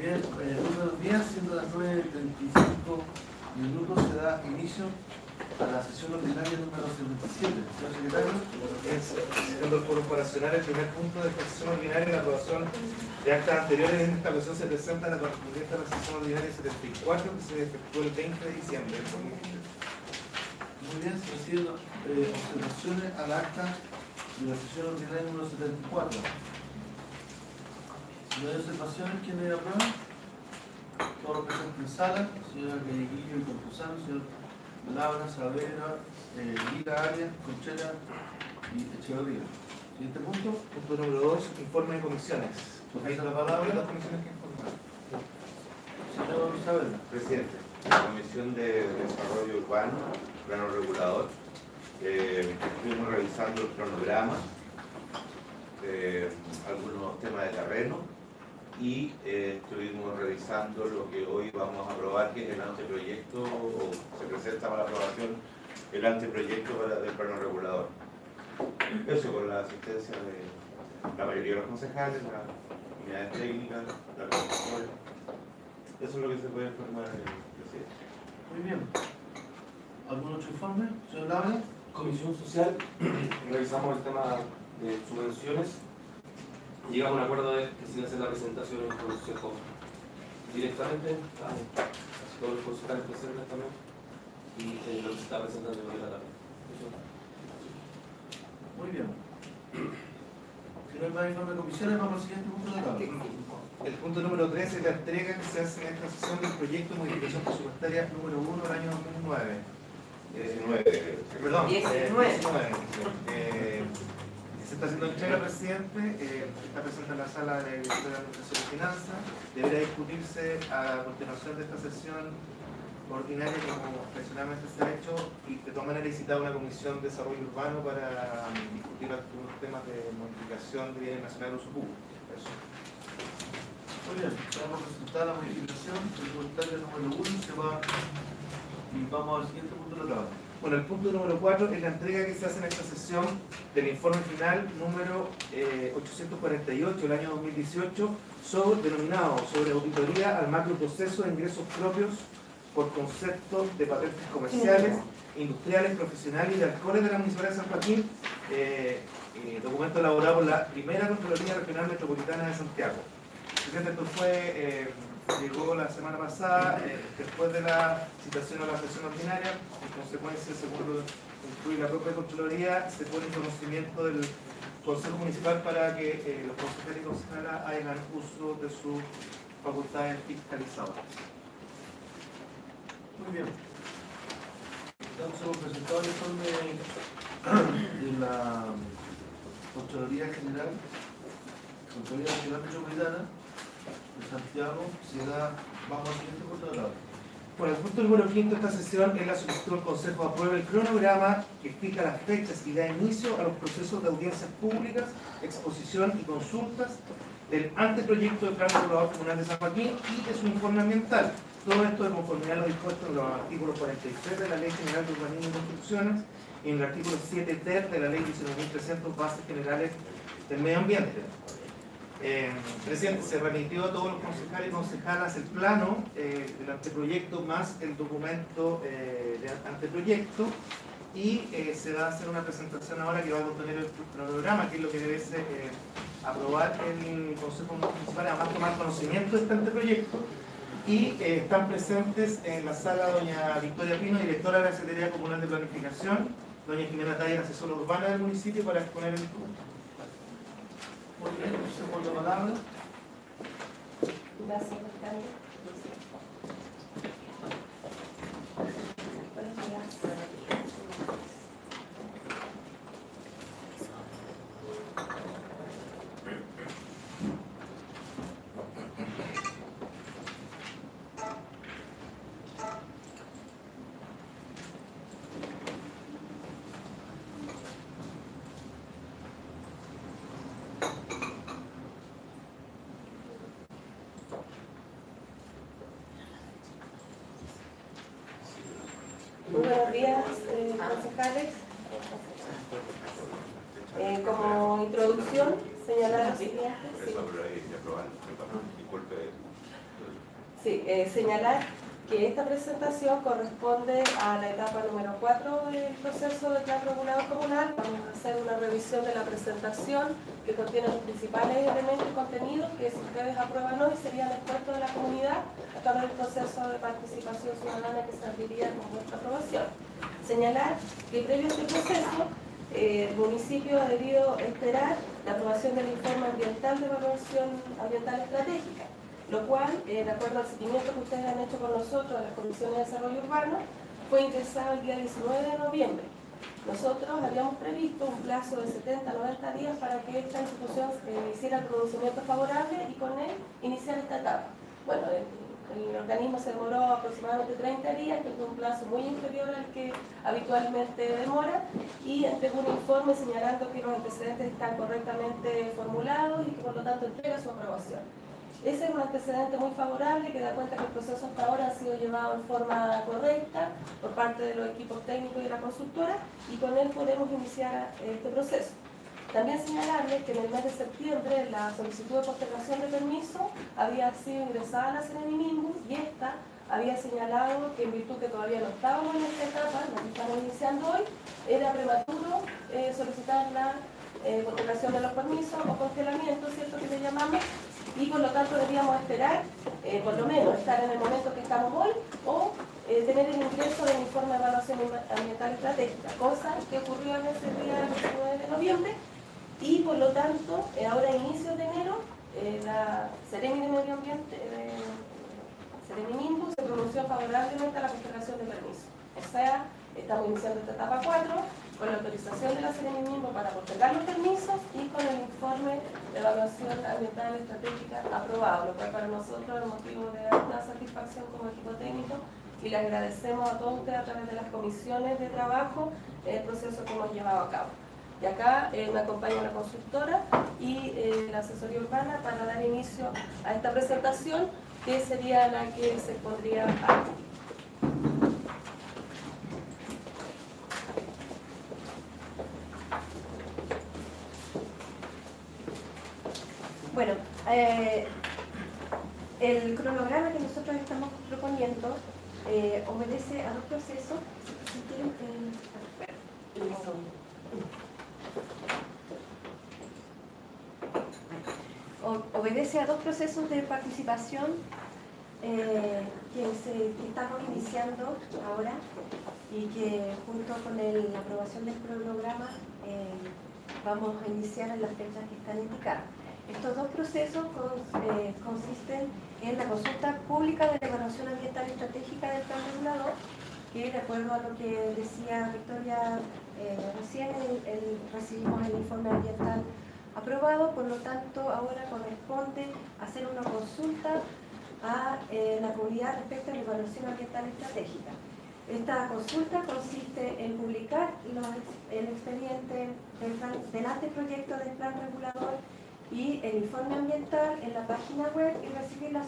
bien, número 10, siendo las 9:35 minutos, se da inicio a la sesión ordinaria número 77. Señor secretario. Siendo el foro operacional, el primer punto de esta sesión ordinaria, la aprobación de actas anteriores. En esta ocasión se presenta la correspondiente a la sesión ordinaria 74, que se efectuó el 20 de diciembre del 2023. Muy bien, se reciben observaciones al acta de la sesión ordinaria número 74. Si no hay observaciones, ¿quiénes aprueban? Todos los presentes en sala, señora Galleguillo y Campuzano, señor Laura, Saavedra, Liga, Arias, Conchera y Echeverría. Siguiente punto. Punto número 2, informe de comisiones. Hay la palabra. Las comisiones que informar. Señor Saavedra. Presidente, la Comisión de Desarrollo Urbano, Plano Regulador, estuvimos revisando el cronograma, algunos temas de terreno y estuvimos revisando lo que hoy vamos a aprobar, que es el anteproyecto, o se presenta para aprobación el anteproyecto del plano regulador. Eso con la asistencia de la mayoría de los concejales, las unidades técnicas, la comisión. Eso es lo que se puede informar el presidente. Muy bien. ¿Algún otro informe? Señor Laura. Comisión Social, revisamos el tema de subvenciones. Llegamos a un acuerdo de que sin hacer la presentación en el consejo directamente, casi todos los concejales presentes también, y lo que se está presentando hoy en la tarde. Muy bien. Si no hay más informe de comisiones, vamos al siguiente punto de la tabla. El punto número 3 es la entrega que se hace en esta sesión del proyecto de modificación presupuestaria número 1 del año 2009. 19. Perdón, 19. Se está haciendo entrega, presidente, está presente en la sala de la Administración de Finanzas. Deberá discutirse a continuación de esta sesión ordinaria, como tradicionalmente se ha hecho, y de todas maneras he citado una comisión de desarrollo urbano para discutir algunos temas de modificación de bienes nacionales de uso público. Eso. Muy bien, vamos a presentar la modificación presupuestaria número 1 y vamos al siguiente punto de la tabla. Bueno, el punto número 4 es la entrega que se hace en esta sesión del informe final número 848 del año 2018, denominado sobre auditoría al macroproceso de ingresos propios por concepto de patentes comerciales, industriales, profesionales y de alcoholes de la Municipalidad de San Joaquín, documento elaborado por la primera Contraloría Regional Metropolitana de Santiago. Presidente, esto llegó la semana pasada, después de la citación a la sesión ordinaria. En consecuencia, según lo incluye la propia Contraloría, se pone en conocimiento del Consejo Municipal para que los consejeros y concejalas hagan uso de sus facultades fiscalizadoras. Muy bien. Entonces hemos presentado el informe de la Contraloría General, Contraloría Nacional Metropolitana de Santiago. Vamos al siguiente punto de la tabla. Bueno, el punto número 5 de esta sesión es la solicitud del Consejo apruebe el cronograma que fija las fechas y da inicio a los procesos de audiencias públicas, exposición y consultas del anteproyecto de Plan Regulador Comunal de San Joaquín y de su informe ambiental. Todo esto de conformidad a lo dispuesto en los artículos 43 de la Ley General de Urbanismo y Construcciones y en el artículo 7 ter de la Ley 19.300 Bases Generales del Medio Ambiente. Presidente, se remitió a todos los concejales y concejalas el plano del anteproyecto más el documento de anteproyecto y se va a hacer una presentación ahora que va a contener el cronograma, que es lo que debe ser, aprobar el Consejo Municipal, además tomar conocimiento de este anteproyecto. Y están presentes en la sala doña Victoria Pino, directora de la Secretaría Comunal de Planificación, doña Jimena Taller, asesora urbana del municipio, para exponer el punto. Muy bien, segundo palabra. Gracias, alcalde. Buenos días. Muy buenos días, concejales. Como introducción, señalar lo siguiente. Disculpe, Sí, señalar que esta presentación corresponde a la etapa número 4 del proceso de plan regulador comunal. Vamos a hacer una revisión de la presentación que contiene los principales elementos y contenidos que si ustedes aprueban hoy serían expuestos de la comunidad a través del proceso de participación ciudadana que serviría como nuestra aprobación. Señalar que previo a este proceso el municipio ha debido esperar la aprobación del informe ambiental de evaluación ambiental estratégica, lo cual, de acuerdo al seguimiento que ustedes han hecho con nosotros en las comisiones de desarrollo urbano, fue ingresado el día 19 de noviembre. Nosotros habíamos previsto un plazo de 70 a 90 días para que esta institución hiciera el pronunciamiento favorable y con él iniciar esta etapa. Bueno, el organismo se demoró aproximadamente 30 días, que es un plazo muy inferior al que habitualmente demora, y entregó un informe señalando que los antecedentes están correctamente formulados y que por lo tanto entrega su aprobación. Ese es un antecedente muy favorable que da cuenta que el proceso hasta ahora ha sido llevado en forma correcta por parte de los equipos técnicos y de la consultora, y con él podemos iniciar este proceso. También señalarles que en el mes de septiembre la solicitud de postergación de permiso había sido ingresada a la Ceremi y esta había señalado que en virtud que todavía no estábamos en esta etapa, la que estamos iniciando hoy, era prematuro solicitar la postergación de los permisos o congelamiento, ¿cierto?, que le llamamos, y por lo tanto debíamos esperar, por lo menos, estar en el momento que estamos hoy o tener el ingreso del informe de evaluación ambiental estratégica, cosa que ocurrió en ese día 19 de noviembre. Y por lo tanto, ahora a inicios de enero, la Seremi de Medio Ambiente, Seremi se pronunció favorablemente a la postergación de permiso. O sea, estamos iniciando esta etapa 4 con la autorización de la Seremi para postergar los permisos y con el informe de evaluación ambiental estratégica aprobado, lo cual para nosotros es motivo de alta satisfacción como equipo técnico, y le agradecemos a todos ustedes a través de las comisiones de trabajo el proceso que hemos llevado a cabo. Y acá me acompaña la consultora y la asesoría urbana para dar inicio a esta presentación, que sería la que se pondría a... Bueno, el cronograma que nosotros estamos proponiendo obedece a dos procesos. Si quieren, obedece a dos procesos de participación que estamos iniciando ahora y que junto con la aprobación del cronograma vamos a iniciar en las fechas que están indicadas. Estos dos procesos consisten en la consulta pública de la evaluación ambiental estratégica del plan regulador, que de acuerdo a lo que decía Victoria recién, recibimos el informe ambiental aprobado, por lo tanto ahora corresponde hacer una consulta a la comunidad respecto a la evaluación ambiental estratégica. Esta consulta consiste en publicar el expediente del anteproyecto del plan regulador y el informe ambiental en la página web y recibir las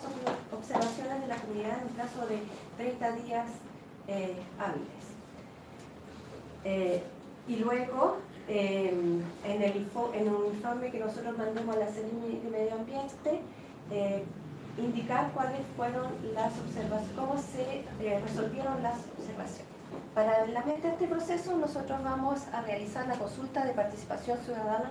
observaciones de la comunidad en un plazo de 30 días hábiles. Y luego, en un informe que nosotros mandemos a la Seremi de Medio Ambiente, indicar cuáles fueron las observaciones, cómo se resolvieron las observaciones. Paralelamente a este proceso, nosotros vamos a realizar la consulta de participación ciudadana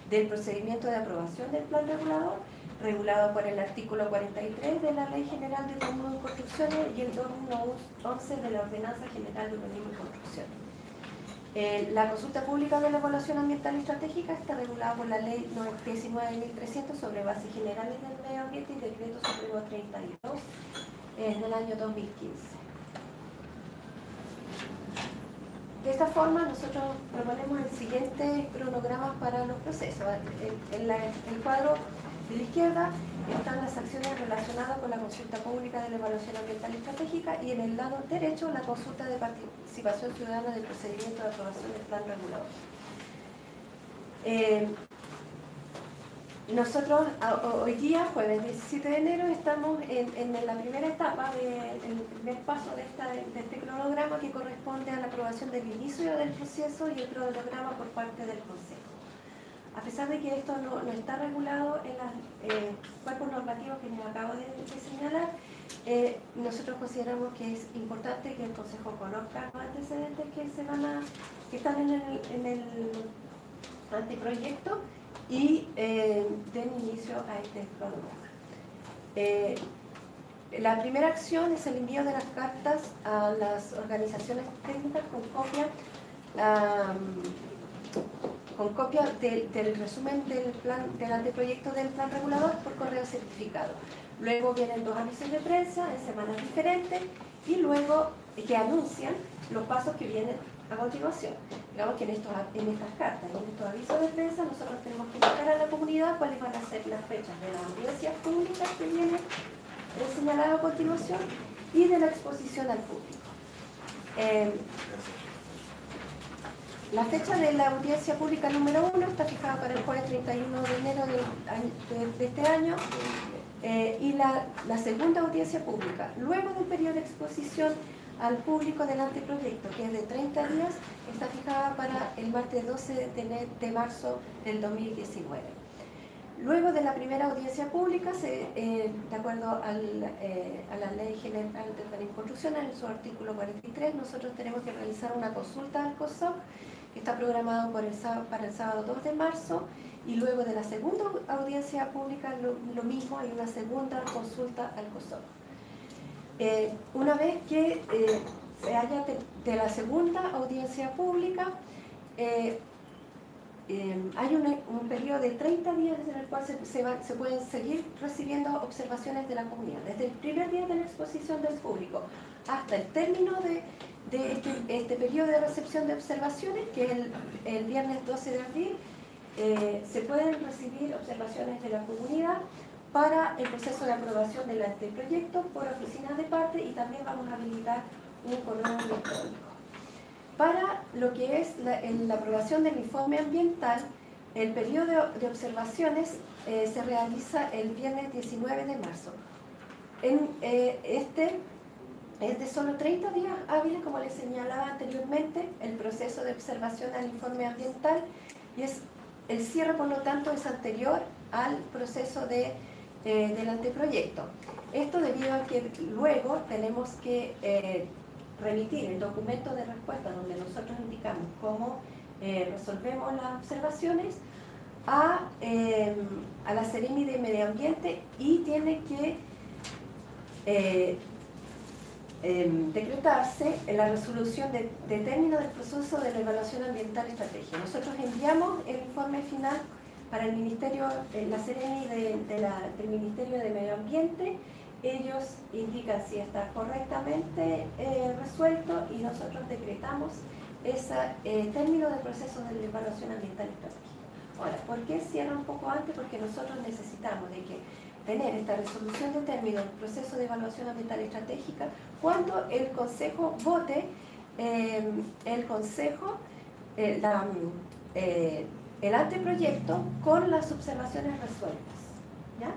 del procedimiento de aprobación del plan regulador, regulado por el artículo 43 de la Ley General de Urbanismo y Construcciones y el 2111 de la Ordenanza General de Urbanismo y Construcciones. La consulta pública de la evaluación ambiental estratégica está regulada por la Ley 19.300 sobre bases generales del medio ambiente y Decreto Supremo 32 del año 2015. De esta forma, nosotros proponemos el siguiente cronograma para los procesos. En el cuadro de la izquierda están las acciones relacionadas con la consulta pública de la evaluación ambiental estratégica y en el lado derecho la consulta de participación ciudadana del procedimiento de aprobación del plan regulador. Nosotros hoy día, jueves 17 de enero, estamos en la primera etapa, el primer paso de este cronograma, que corresponde a la aprobación del inicio del proceso y el cronograma por parte del Consejo. A pesar de que esto no está regulado en los cuerpos normativos que les acabo de señalar, nosotros consideramos que es importante que el Consejo conozca los antecedentes que están en el anteproyecto y den inicio a este programa. La primera acción es el envío de las cartas a las organizaciones técnicas con copia del resumen del anteproyecto del plan regulador por correo certificado. Luego vienen 2 avisos de prensa en semanas diferentes y luego que anuncian los pasos que vienen a continuación. Digamos que en estas cartas, en estos avisos de prensa, nosotros tenemos que indicar a la comunidad cuáles van a ser las fechas de las audiencias públicas que vienen señaladas a continuación y de la exposición al público. La fecha de la audiencia pública número 1 está fijada para el jueves 31 de enero de este año y la segunda audiencia pública, luego del periodo de exposición al público del anteproyecto, que es de 30 días, está fijada para el martes 12 de marzo del 2019. Luego de la primera audiencia pública, de acuerdo a la Ley General de Urbanismo y Construcción, en su artículo 43, nosotros tenemos que realizar una consulta al COSOC, que está programado para el sábado 2 de marzo, y luego de la segunda audiencia pública, lo mismo, hay una segunda consulta al COSOC. Una vez que se haya de la segunda audiencia pública, hay un periodo de 30 días en el cual se pueden seguir recibiendo observaciones de la comunidad. Desde el primer día de la exposición del público hasta el término de este periodo de recepción de observaciones, que es el viernes 12 de abril, se pueden recibir observaciones de la comunidad para el proceso de aprobación del anteproyecto por oficinas de parte, y también vamos a habilitar un correo electrónico. Para lo que es la aprobación del informe ambiental, el periodo de observaciones se realiza el viernes 19 de marzo. Este es de solo 30 días hábiles, como les señalaba anteriormente, el proceso de observación al informe ambiental, y el cierre, por lo tanto, es anterior al proceso del anteproyecto. Esto debido a que luego tenemos que remitir el documento de respuesta donde nosotros indicamos cómo resolvemos las observaciones a la Seremi de Medio Ambiente, y tiene que decretarse en la resolución de término del proceso de la evaluación ambiental estratégica. Nosotros enviamos el informe final para el Ministerio, la Seremi del Ministerio de Medio Ambiente. Ellos indican si está correctamente resuelto, y nosotros decretamos ese término del proceso de la evaluación ambiental estratégica. Ahora, ¿por qué cierra un poco antes? Porque nosotros necesitamos de que tener esta resolución de término del proceso de evaluación ambiental estratégica cuando el Consejo vote el anteproyecto con las observaciones resueltas, ¿ya?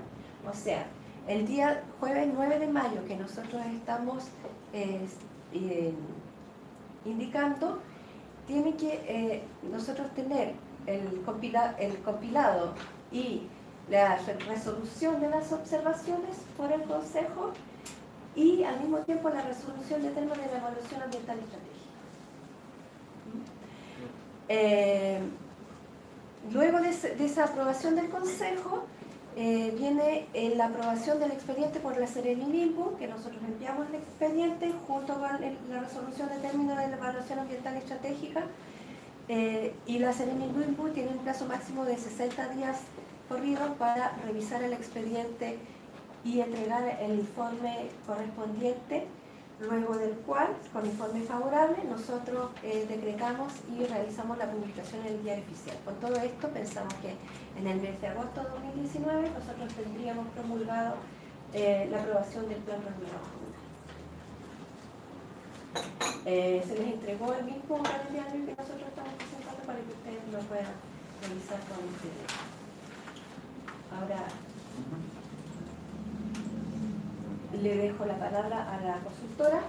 O sea, el día jueves 9 de mayo que nosotros estamos indicando, tiene que nosotros tener el compilado y la resolución de las observaciones por el Consejo, y al mismo tiempo la resolución de términos de la evaluación ambiental estratégica. Luego de esa aprobación del Consejo, viene la aprobación del expediente por la Seremi Bimbu, que nosotros enviamos el expediente junto con la resolución de términos de la evaluación ambiental estratégica, y la Seremi Bimbu tiene un plazo máximo de 60 días corridos para revisar el expediente y entregar el informe correspondiente, luego del cual, con informe favorable, nosotros decretamos y realizamos la publicación en el diario oficial. Con todo esto, pensamos que en el mes de agosto de 2019 nosotros tendríamos promulgado la aprobación del plan regulador comunal. Se les entregó el mismo calendario que nosotros estamos presentando para que ustedes lo puedan revisar con ustedes. Ahora le dejo la palabra a la consultora,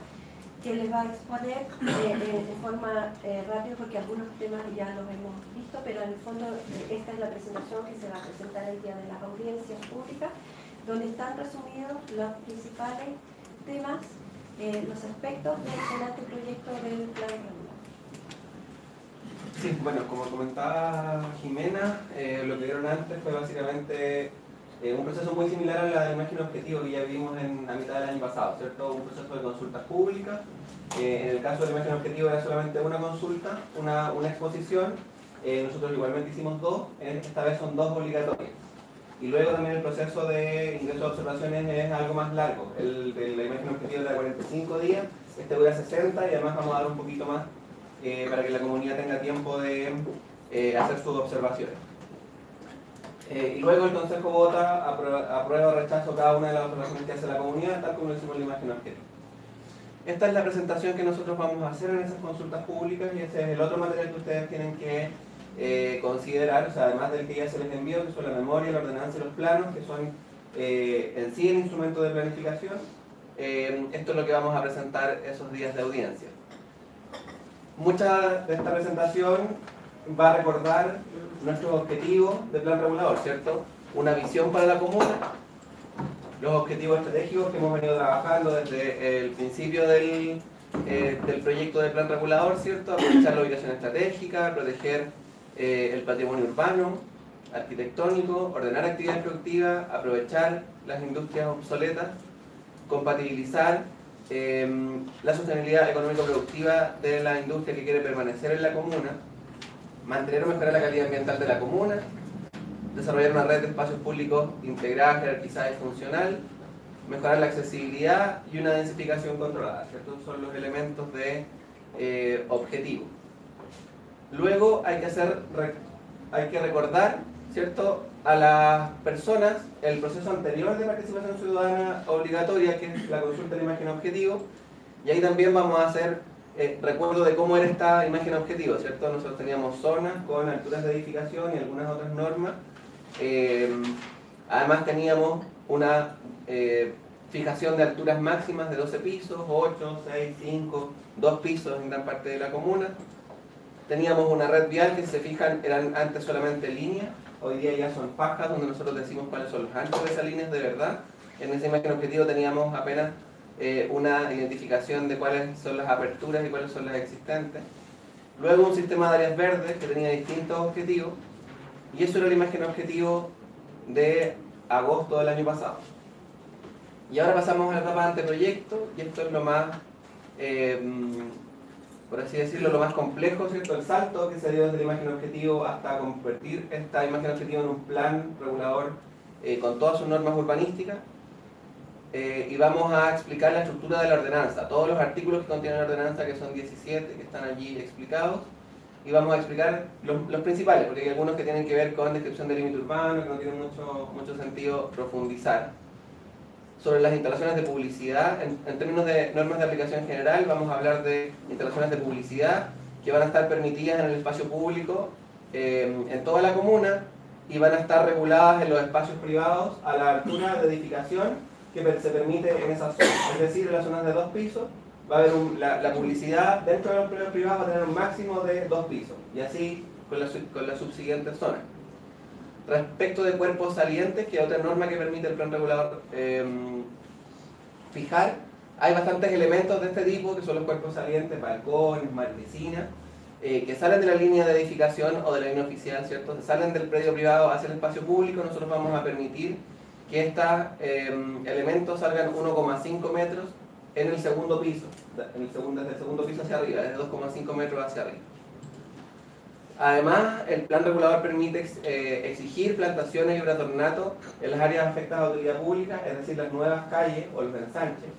que les va a exponer de forma rápida, porque algunos temas ya los hemos visto, pero en el fondo esta es la presentación que se va a presentar el día de las audiencias públicas, donde están resumidos los principales temas, los aspectos del anteproyecto del plan regular. Sí, bueno, como comentaba Jimena, lo que vieron antes fue básicamente un proceso muy similar a la de imagen objetivo que ya vimos a mitad del año pasado, ¿cierto? Un proceso de consultas públicas. En el caso de la imagen objetivo era solamente una consulta, una exposición. Nosotros igualmente hicimos dos, esta vez son dos obligatorias. Y luego también el proceso de ingreso a observaciones es algo más largo. El de la imagen objetivo era 45 días, este dura 60 y además vamos a dar un poquito más para que la comunidad tenga tiempo de hacer sus observaciones. Y luego el Consejo vota, aprueba o rechazo cada una de las observaciones que hace la comunidad, tal como lo hicimos en la imagen objetivo. Esta es la presentación que nosotros vamos a hacer en esas consultas públicas y ese es el otro material que ustedes tienen que considerar, o sea, además del que ya se les envió, que son la memoria, la ordenanza y los planos, que son en sí el instrumento de planificación. Esto es lo que vamos a presentar esos días de audiencia. Mucha de esta presentación va a recordar nuestros objetivos de plan regulador, ¿cierto? Una visión para la comuna, los objetivos estratégicos que hemos venido trabajando desde el principio del proyecto de plan regulador, ¿cierto? Aprovechar la ubicación estratégica, proteger el patrimonio urbano, arquitectónico, ordenar actividades productivas, aprovechar las industrias obsoletas, compatibilizar la sostenibilidad económico-productiva de la industria que quiere permanecer en la comuna, mantener o mejorar la calidad ambiental de la comuna, desarrollar una red de espacios públicos integrada, jerarquizada y funcional, mejorar la accesibilidad y una densificación controlada. Estos son los elementos de objetivo. Luego hay que recordar, ¿cierto?, a las personas el proceso anterior de participación ciudadana obligatoria, que es la consulta de imagen objetivo, y ahí también vamos a hacer recuerdo de cómo era esta imagen objetivo, ¿cierto? Nosotros teníamos zonas con alturas de edificación y algunas otras normas. Además teníamos una fijación de alturas máximas de 12 pisos, 8, 6, 5, 2 pisos en gran parte de la comuna. Teníamos una red vial que, si se fijan, eran antes solamente líneas, hoy día ya son fajas donde nosotros decimos cuáles son los anchos de esas líneas de verdad. En esa imagen objetivo teníamos apenas una identificación de cuáles son las aperturas y cuáles son las existentes. Luego un sistema de áreas verdes que tenía distintos objetivos, y eso era la imagen objetivo de agosto del año pasado. Y ahora pasamos a la etapa de anteproyecto, y esto es lo más, por así decirlo, lo más complejo, ¿cierto? El salto que se dio desde la imagen objetivo hasta convertir esta imagen objetivo en un plan regulador con todas sus normas urbanísticas. Y vamos a explicar la estructura de la ordenanza, todos los artículos que contiene la ordenanza, que son 17, que están allí explicados, y vamos a explicar los principales, porque hay algunos que tienen que ver con descripción del límite urbano, que no tienen mucho sentido profundizar. Sobre las instalaciones de publicidad, en términos de normas de aplicación general, vamos a hablar de instalaciones de publicidad que van a estar permitidas en el espacio público en toda la comuna, y van a estar reguladas en los espacios privados a la altura de edificación que se permite en esas zonas. Es decir, en las zonas de 2 pisos va a haber la publicidad dentro de los predios privados va a tener un máximo de 2 pisos, y así con las subsiguientes zonas. Respecto de cuerpos salientes, que es otra norma que permite el plan regulador fijar, hay bastantes elementos de este tipo, que son los cuerpos salientes, balcones, marquesinas, que salen de la línea de edificación o de la línea oficial, ¿cierto? Se salen del predio privado hacia el espacio público. Nosotros vamos a permitir que estos elementos salgan 1,5 metros en el segundo piso, desde el segundo piso hacia arriba, desde 2,5 metros hacia arriba. Además, el plan regulador permite exigir plantaciones y obras de ornato en las áreas afectadas a utilidad pública, es decir, las nuevas calles o los ensanches.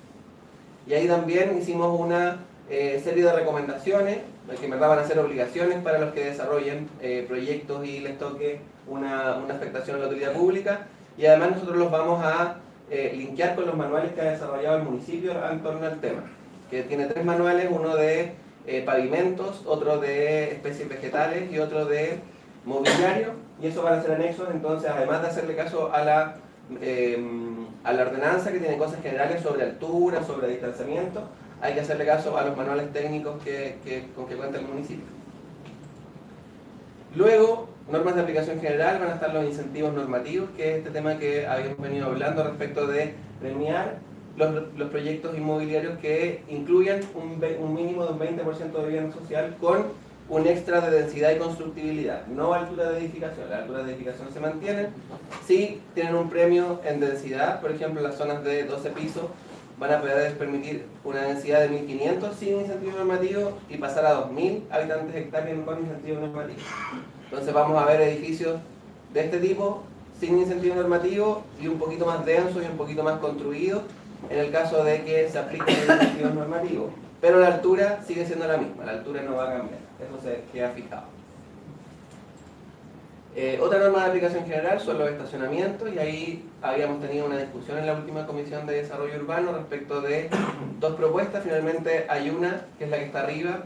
Y ahí también hicimos una serie de recomendaciones, que en verdad van a ser obligaciones para los que desarrollen proyectos y les toque una afectación a la utilidad pública. Y además nosotros los vamos a linkear con los manuales que ha desarrollado el municipio en torno al tema, que tiene 3 manuales, uno de pavimentos, otro de especies vegetales y otro de mobiliario, y eso van a ser anexos. Entonces, además de hacerle caso a la ordenanza, que tiene cosas generales sobre altura, sobre distanciamiento, hay que hacerle caso a los manuales técnicos con que cuenta el municipio. Luego, normas de aplicación general, van a estar los incentivos normativos, que es este tema que habíamos venido hablando respecto de premiar los proyectos inmobiliarios que incluyan un mínimo de un 20% de vivienda social con un extra de densidad y constructibilidad, no altura de edificación. Las alturas de edificación se mantienen, sí tienen un premio en densidad. Por ejemplo, las zonas de 12 pisos van a poder permitir una densidad de 1500 sin incentivo normativo y pasar a 2000 habitantes hectáreas con incentivo normativo. Entonces vamos a ver edificios de este tipo sin incentivo normativo y un poquito más denso y un poquito más construido en el caso de que se apliquen los incentivos normativos. Pero la altura sigue siendo la misma, la altura no va a cambiar, eso se queda fijado. Otra norma de aplicación general son los estacionamientos, y ahí habíamos tenido una discusión en la última Comisión de Desarrollo Urbano respecto de dos propuestas. Finalmente hay una, que es la que está arriba,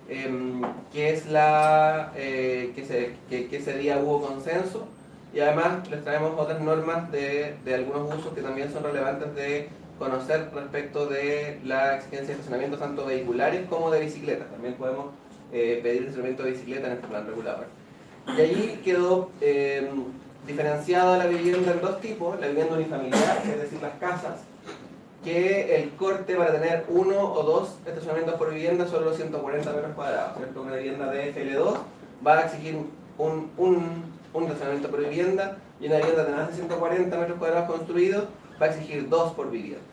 que es la que ese día hubo consenso, y además les traemos otras normas de algunos usos que también son relevantes de conocer respecto de la exigencia de estacionamientos tanto vehiculares como de bicicletas. También podemos pedir estacionamiento de bicicleta en este plan regulador. Y allí quedó diferenciada la vivienda en dos tipos: la vivienda unifamiliar, es decir, las casas, que el corte para tener uno o dos estacionamientos por vivienda son los 140 metros cuadrados, ¿cierto? Una vivienda de FL2 va a exigir un estacionamiento por vivienda, y una vivienda de más de 140 metros cuadrados construidos va a exigir 2 por vivienda.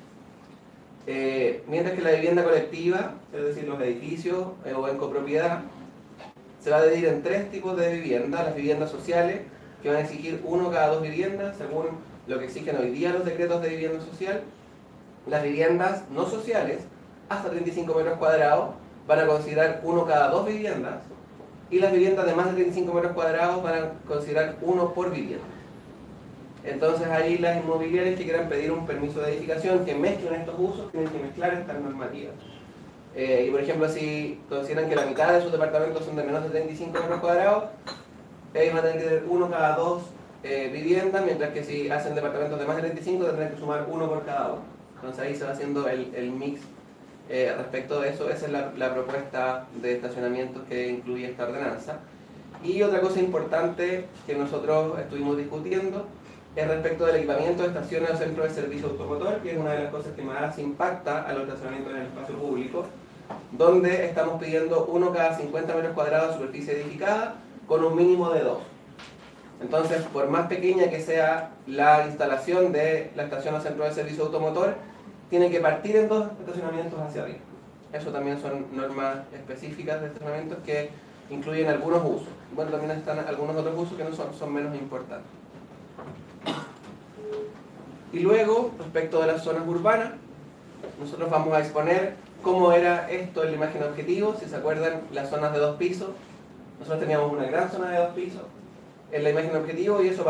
Mientras que la vivienda colectiva, es decir, los edificios o en copropiedad, se va a dividir en 3 tipos de vivienda: las viviendas sociales, que van a exigir 1 cada 2 viviendas, según lo que exigen hoy día los decretos de vivienda social. Las viviendas no sociales, hasta 35 metros cuadrados, van a considerar 1 cada 2 viviendas, y las viviendas de más de 35 metros cuadrados van a considerar 1 por vivienda. Entonces ahí las inmobiliarias que quieran pedir un permiso de edificación que mezclen estos usos tienen que mezclar estas normativas. Y por ejemplo, si consideran que la mitad de sus departamentos son de menos de 35 metros cuadrados, ellos van a tener que tener 1 cada 2 viviendas, mientras que si hacen departamentos de más de 35 tendrán que sumar 1 por cada uno. Entonces ahí se va haciendo el mix respecto de eso. Esa es la propuesta de estacionamientos que incluye esta ordenanza. Y otra cosa importante que nosotros estuvimos discutiendo es respecto del equipamiento de estaciones o centros de servicio automotor, que es una de las cosas que más impacta a los estacionamientos en el espacio público, donde estamos pidiendo 1 cada 50 metros cuadrados de superficie edificada con un mínimo de 2. Entonces, por más pequeña que sea la instalación de la estación o centro de servicio automotor, tiene que partir en 2 estacionamientos hacia arriba. Eso también son normas específicas de estacionamientos que incluyen algunos usos. Bueno, también están algunos otros usos que no son menos importantes. Y luego, respecto de las zonas urbanas, nosotros vamos a exponer cómo era esto en la imagen objetivo. Si se acuerdan, las zonas de 2 pisos, nosotros teníamos una gran zona de 2 pisos en la imagen objetivo, y eso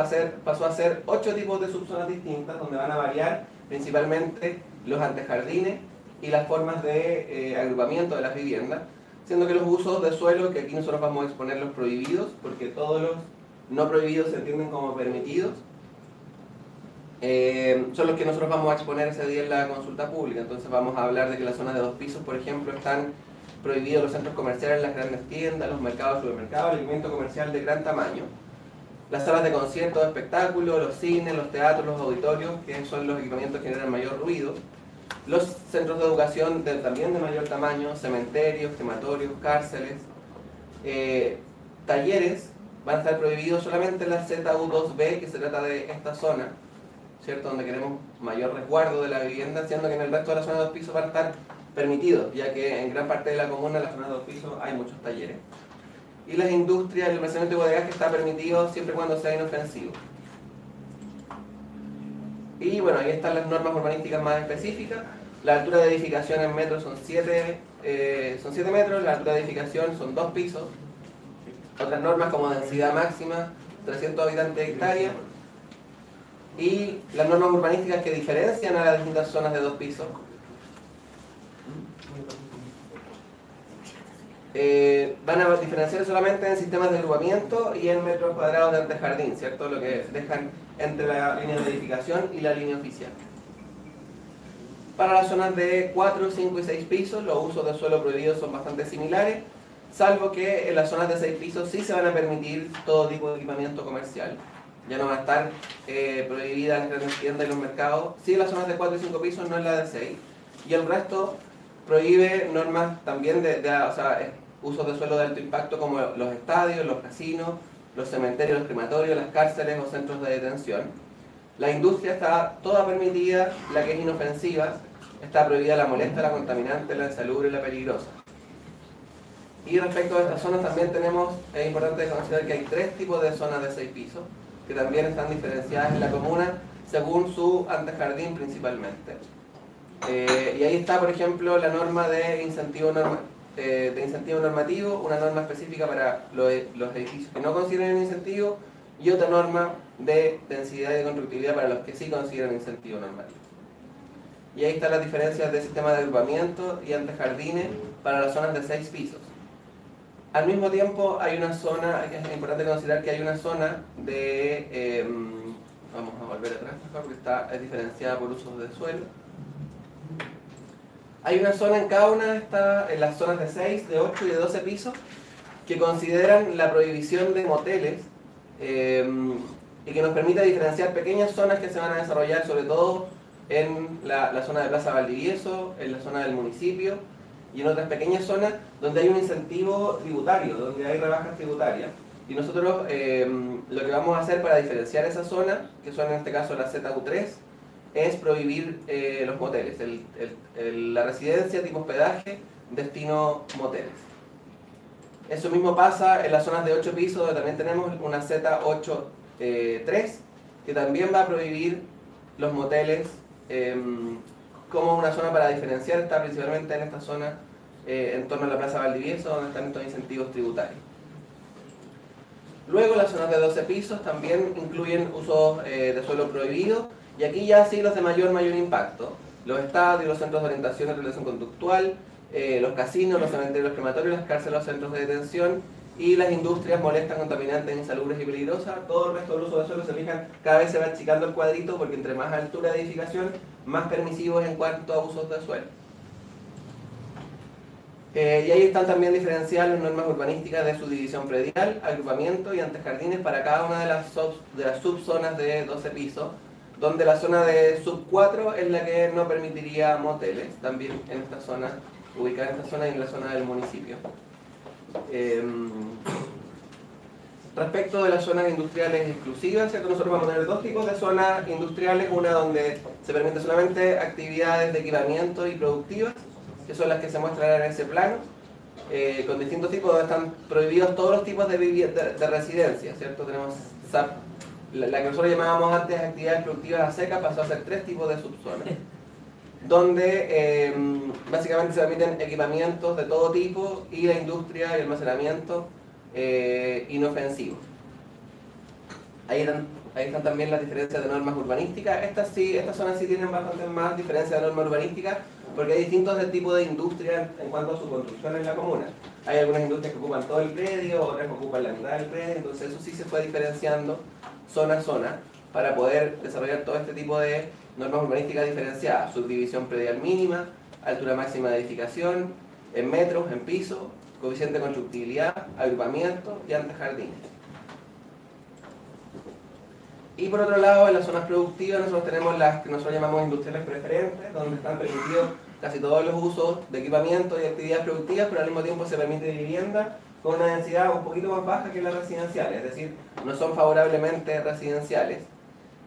pasó a ser 8 tipos de subzonas distintas, donde van a variar principalmente los antejardines y las formas de agrupamiento de las viviendas, siendo que los usos de suelo, que aquí nosotros vamos a exponer los prohibidos, porque todos los no prohibidos se entienden como permitidos, son los que nosotros vamos a exponer ese día en la consulta pública. Entonces vamos a hablar de que las zonas de 2 pisos, por ejemplo, están prohibidos los centros comerciales, las grandes tiendas, los mercados, supermercados, el alimento comercial de gran tamaño, las salas de conciertos, de espectáculos, los cines, los teatros, los auditorios, que son los equipamientos que generan mayor ruido, los centros de educación también de mayor tamaño, cementerios, crematorios, cárceles, talleres. Van a estar prohibidos solamente en la ZU2B, que se trata de esta zona, ¿cierto?, donde queremos mayor resguardo de la vivienda, siendo que en el resto de la zona de 2 pisos van a estar permitidos, ya que en gran parte de la comuna, en la zona de 2 pisos, hay muchos talleres. Y las industrias, el almacenamiento de bodegaje está permitido siempre y cuando sea inofensivo. Y bueno, ahí están las normas urbanísticas más específicas. La altura de edificación en metros son 7 metros, la altura de edificación son 2 pisos. Otras normas como densidad máxima, 300 habitantes hectárea. Y las normas urbanísticas que diferencian a las distintas zonas de 2 pisos. Van a diferenciar solamente en sistemas de agrupamiento y en metros cuadrados de antejardín, ¿cierto? Lo que dejan entre la línea de edificación y la línea oficial. Para las zonas de 4, 5 y 6 pisos, los usos de suelo prohibidos son bastante similares, salvo que en las zonas de 6 pisos sí se van a permitir todo tipo de equipamiento comercial. ya no va a estar prohibida en las grandes tiendas y los mercados. Sí, en las zonas de 4 y 5 pisos, no en la de 6. Y el resto prohíbe normas también o sea, usos de suelo de alto impacto como los estadios, los casinos, los cementerios, los crematorios, las cárceles o centros de detención. La industria está toda permitida, la que es inofensiva, está prohibida la molesta, la contaminante, la insalubre y la peligrosa. Y respecto a estas zonas también es importante considerar que hay 3 tipos de zonas de 6 pisos, que también están diferenciadas en la comuna según su antejardín principalmente. Y ahí está, por ejemplo, la norma de incentivo normativo, una norma específica para los edificios que no consideren incentivo y otra norma de densidad y constructibilidad para los que sí consideran incentivo normativo. Y ahí están las diferencias de sistema de agrupamiento y antejardines para las zonas de 6 pisos. Al mismo tiempo hay una zona, es importante considerar que hay una zona de, vamos a volver atrás porque es diferenciada por usos de suelo. Hay una zona en cada una, está en las zonas de 6, de 8 y de 12 pisos, que consideran la prohibición de moteles y que nos permite diferenciar pequeñas zonas que se van a desarrollar sobre todo en la zona de Plaza Valdivieso, en la zona del municipio y en otras pequeñas zonas donde hay un incentivo tributario, donde hay rebajas tributarias. Y nosotros lo que vamos a hacer para diferenciar esas zonas, que son en este caso la ZU3, es prohibir los moteles, la residencia tipo hospedaje, destino moteles. Eso mismo pasa en las zonas de 8 pisos, donde también tenemos una Z83, que también va a prohibir los moteles como una zona para diferenciar, está principalmente en esta zona en torno a la Plaza Valdivieso, donde están estos incentivos tributarios. Luego las zonas de 12 pisos también incluyen usos de suelo prohibido, y aquí ya sí los de mayor impacto. Los estadios, los centros de orientación y relación conductual, los casinos, los cementerios, los crematorios, las cárceles, los centros de detención y las industrias molestas, contaminantes, insalubres y peligrosas. Todo el resto del uso de suelo, se fijan, cada vez se va achicando el cuadrito porque entre más altura de edificación, más permisivos en cuanto a usos de suelo. Y ahí están también diferenciadas las normas urbanísticas de subdivisión predial, agrupamiento y antejardines para cada una de las subzonas de 12 pisos, donde la zona de sub 4 es la que no permitiría moteles, también en esta zona, ubicada en esta zona y en la zona del municipio. Respecto de las zonas industriales exclusivas, ¿cierto? Nosotros vamos a tener 2 tipos de zonas industriales, una donde se permite solamente actividades de equipamiento y productivas, que son las que se muestran en ese plano, con distintos tipos, donde están prohibidos todos los tipos de residencia, ¿cierto? Tenemos SAP, la que nosotros llamábamos antes actividades productivas a seca, pasó a ser 3 tipos de subzonas, donde básicamente se permiten equipamientos de todo tipo y la industria y almacenamiento inofensivo. Ahí están también las diferencias de normas urbanísticas. Estas zonas sí tienen bastante más diferencias de normas urbanísticas porque hay distintos tipos de industria en cuanto a su construcción en la comuna. Hay algunas industrias que ocupan todo el predio, otras que ocupan la mitad del predio, entonces eso sí se fue diferenciando zona a zona para poder desarrollar todo este tipo de normas urbanísticas diferenciadas: subdivisión predial mínima, altura máxima de edificación, en metros, en piso, coeficiente de constructibilidad, agrupamiento y antejardines. Y por otro lado, en las zonas productivas nosotros tenemos las que nosotros llamamos industriales preferentes, donde están permitidos casi todos los usos de equipamiento y actividades productivas, pero al mismo tiempo se permite vivienda con una densidad un poquito más baja que las residenciales, es decir, no son favorablemente residenciales,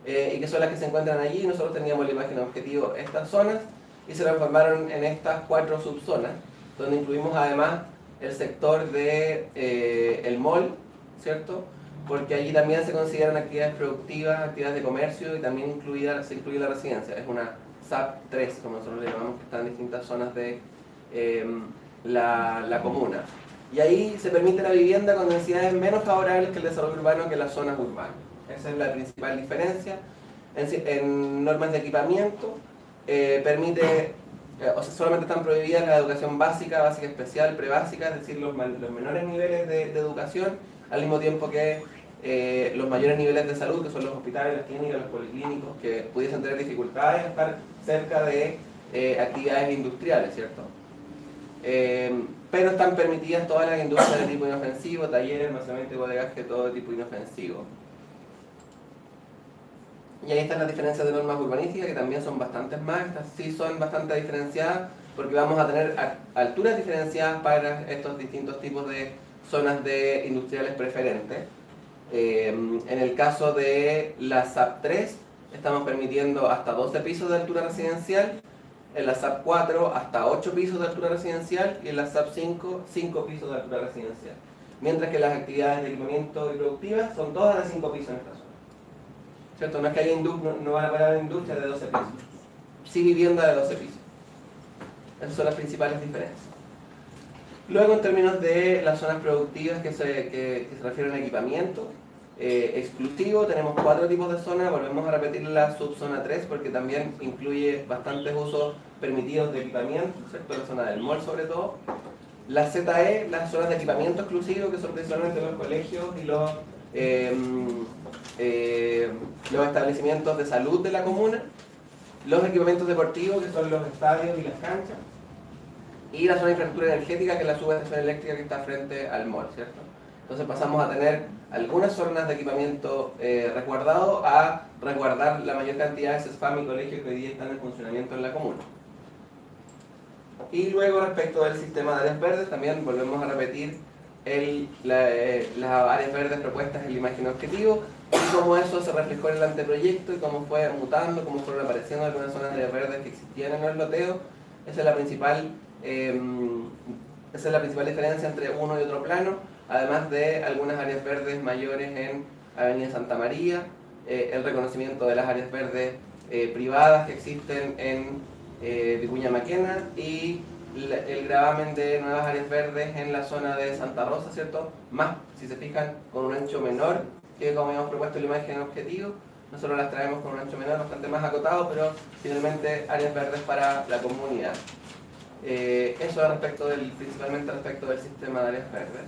y que son las que se encuentran allí. Nosotros teníamos la imagen objetivo estas zonas y se transformaron en estas 4 subzonas, donde incluimos además el sector de el mall, ¿cierto? Porque allí también se consideran actividades productivas, actividades de comercio y también se incluye la residencia. Es una SAP 3, como nosotros le llamamos, que está en distintas zonas de la comuna. Y ahí se permite la vivienda con densidades menos favorables que el desarrollo urbano que las zonas urbanas. Esa es la principal diferencia. En normas de equipamiento, solamente están prohibidas la educación básica, básica especial, prebásica, es decir, los menores niveles de educación, al mismo tiempo que los mayores niveles de salud, que son los hospitales, las clínicas, los policlínicos, que pudiesen tener dificultades en estar cerca de actividades industriales, ¿cierto? Pero están permitidas todas las industrias de tipo inofensivo, talleres, almacenamiento y bodegaje, todo de tipo inofensivo. Y ahí están las diferencias de normas urbanísticas, que también son bastantes más. Estas sí son bastante diferenciadas, porque vamos a tener alturas diferenciadas para estos distintos tipos de zonas de industriales preferentes. En el caso de la SAP 3, estamos permitiendo hasta 12 pisos de altura residencial, en la SAP 4 hasta 8 pisos de altura residencial y en la SAP 5, 5 pisos de altura residencial. Mientras que las actividades de equipamiento y productivas son todas de 5 pisos en esta zona. ¿Cierto? No es que haya no va a haber industria de 12 pisos, sí vivienda de 12 pisos. Esas son las principales diferencias. Luego, en términos de las zonas productivas que se refieren a equipamiento exclusivo, tenemos 4 tipos de zonas. Volvemos a repetir la subzona 3 porque también incluye bastantes usos permitidos de equipamiento, ¿cierto? La zona del mall sobre todo. La ZE, las zonas de equipamiento exclusivo, que son principalmente los colegios y los establecimientos de salud de la comuna. Los equipamientos deportivos, que son los estadios y las canchas. Y la zona de infraestructura energética, que es la subestación eléctrica que está frente al mall, ¿cierto? Entonces pasamos a tener algunas zonas de equipamiento resguardado a resguardar la mayor cantidad de CESFAM y colegios que hoy día están en funcionamiento en la comuna. Y luego, respecto del sistema de áreas verdes, también volvemos a repetir las áreas verdes propuestas en la imagen objetivo y cómo eso se reflejó en el anteproyecto y cómo fue mutando, cómo fueron apareciendo algunas zonas de áreas verdes que existían en el loteo. Esa es la principal diferencia entre uno y otro plano, además de algunas áreas verdes mayores en Avenida Santa María, el reconocimiento de las áreas verdes privadas que existen en Vicuña Maquena y el gravamen de nuevas áreas verdes en la zona de Santa Rosa, ¿cierto? Más, si se fijan, con un ancho menor que como habíamos propuesto en la imagen objetivo. Nosotros las traemos con un ancho menor, bastante más acotado, pero finalmente áreas verdes para la comunidad. Eso principalmente respecto del sistema de áreas verdes.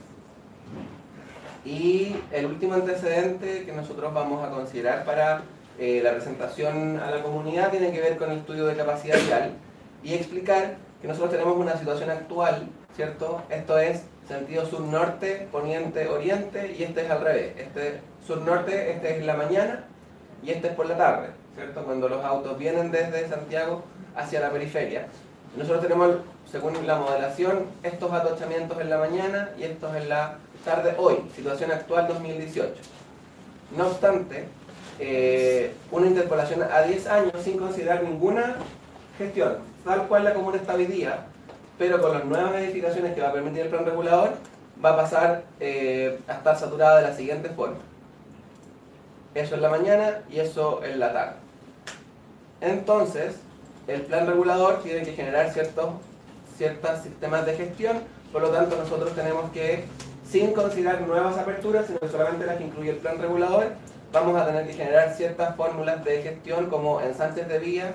Y el último antecedente que nosotros vamos a considerar para la presentación a la comunidad tiene que ver con el estudio de capacidad vial y explicar que nosotros tenemos una situación actual, ¿cierto? Esto es sentido sur-norte, poniente-oriente, y este es al revés. Este sur-norte, este es en la mañana y este es por la tarde, ¿cierto? Cuando los autos vienen desde Santiago hacia la periferia. Nosotros tenemos, según la modelación, estos atochamientos en la mañana y estos en la tarde hoy, situación actual 2018. No obstante, una interpolación a 10 años sin considerar ninguna gestión, tal cual la comuna está hoy día, pero con las nuevas edificaciones que va a permitir el plan regulador, va a pasar a estar saturada de la siguiente forma. Eso en la mañana y eso en la tarde. Entonces, el plan regulador tiene que generar ciertos sistemas de gestión, por lo tanto nosotros tenemos que, sin considerar nuevas aperturas, sino que solamente las que incluye el plan regulador, vamos a tener que generar ciertas fórmulas de gestión como ensanches de vías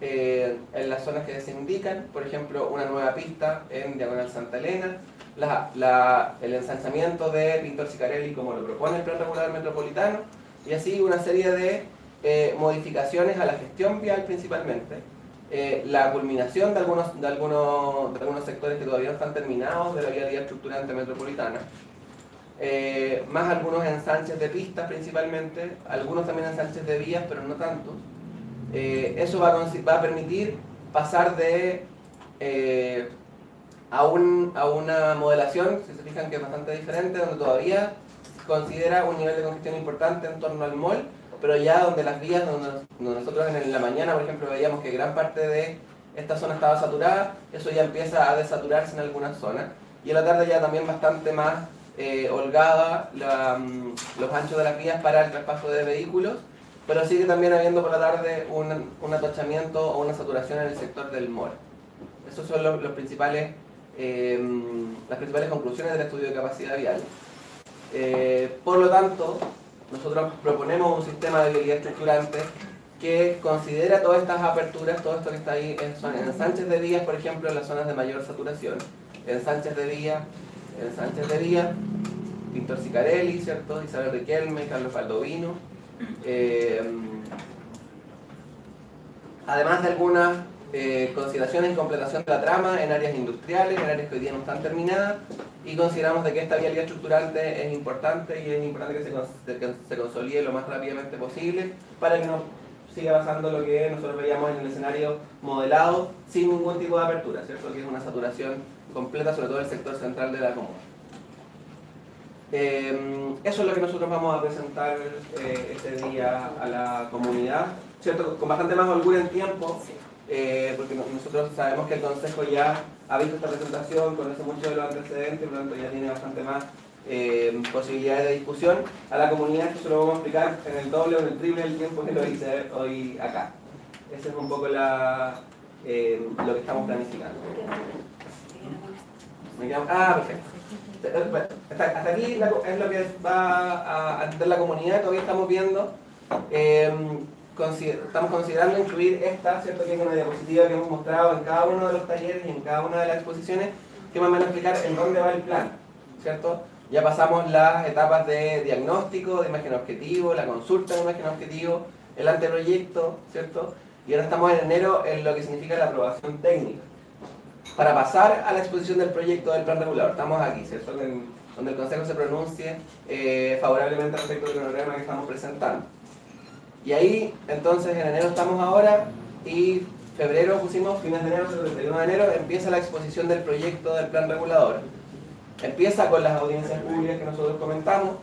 en las zonas que se indican, por ejemplo una nueva pista en Diagonal Santa Elena, el ensanchamiento de Pintor Sicarelli como lo propone el plan regulador metropolitano, y así una serie de modificaciones a la gestión vial principalmente, la culminación de algunos sectores que todavía no están terminados de la vía estructurante metropolitana, más algunos ensanches de pistas principalmente, algunos también ensanches de vías, pero no tantos. Eso va a permitir pasar a una modelación, si se fijan, que es bastante diferente, donde todavía considera un nivel de congestión importante en torno al mall, pero ya donde las vías, donde nosotros en la mañana, por ejemplo, veíamos que gran parte de esta zona estaba saturada, eso ya empieza a desaturarse en algunas zonas, y en la tarde ya también bastante más holgada los anchos de las vías para el traspaso de vehículos, pero sigue también habiendo por la tarde un atochamiento o una saturación en el sector del mall. Esas son las principales conclusiones del estudio de capacidad vial. Por lo tanto, nosotros proponemos un sistema de vialidad estructurante que considera todas estas aperturas, todo esto que está ahí, son ensanches de vías, por ejemplo, en las zonas de mayor saturación. Ensanches de vías, Pintor Sicarelli, ¿cierto? Isabel Riquelme, Carlos Baldovino. Además de algunas consideraciones y completación de la trama en áreas industriales, en áreas que hoy día no están terminadas, y consideramos de que esta vialidad estructurante es importante y es importante que se consolide lo más rápidamente posible para que no siga pasando lo que nosotros veíamos en el escenario modelado sin ningún tipo de apertura, ¿cierto? Que es una saturación completa, sobre todo el sector central de la comuna. Eso es lo que nosotros vamos a presentar este día a la comunidad, ¿cierto? Con bastante más holgura en tiempo, porque nosotros sabemos que el Consejo ya ha visto esta presentación, conoce mucho de los antecedentes, por lo tanto ya tiene bastante más posibilidades de discusión. A la comunidad esto se lo vamos a explicar en el doble o en el triple del tiempo que lo hice hoy acá. Ese es un poco lo que estamos planificando. Perfecto. Hasta aquí es lo que va a entender la comunidad. Todavía estamos viendo, estamos considerando incluir esta, ¿cierto? Que es una diapositiva que hemos mostrado en cada uno de los talleres y en cada una de las exposiciones, que más o menos explicar en dónde va el plan, ¿cierto? Ya pasamos las etapas de diagnóstico, de imagen objetivo, la consulta de imagen objetivo, el anteproyecto, ¿cierto? Y ahora estamos en enero en lo que significa la aprobación técnica. Para pasar a la exposición del proyecto del plan regulador, estamos aquí, ¿cierto? Donde el Consejo se pronuncie favorablemente respecto del cronograma que estamos presentando. Y ahí, entonces, en enero estamos ahora, y febrero pusimos, fines de enero, el 31 de enero, empieza la exposición del proyecto del plan regulador. Empieza con las audiencias públicas que nosotros comentamos,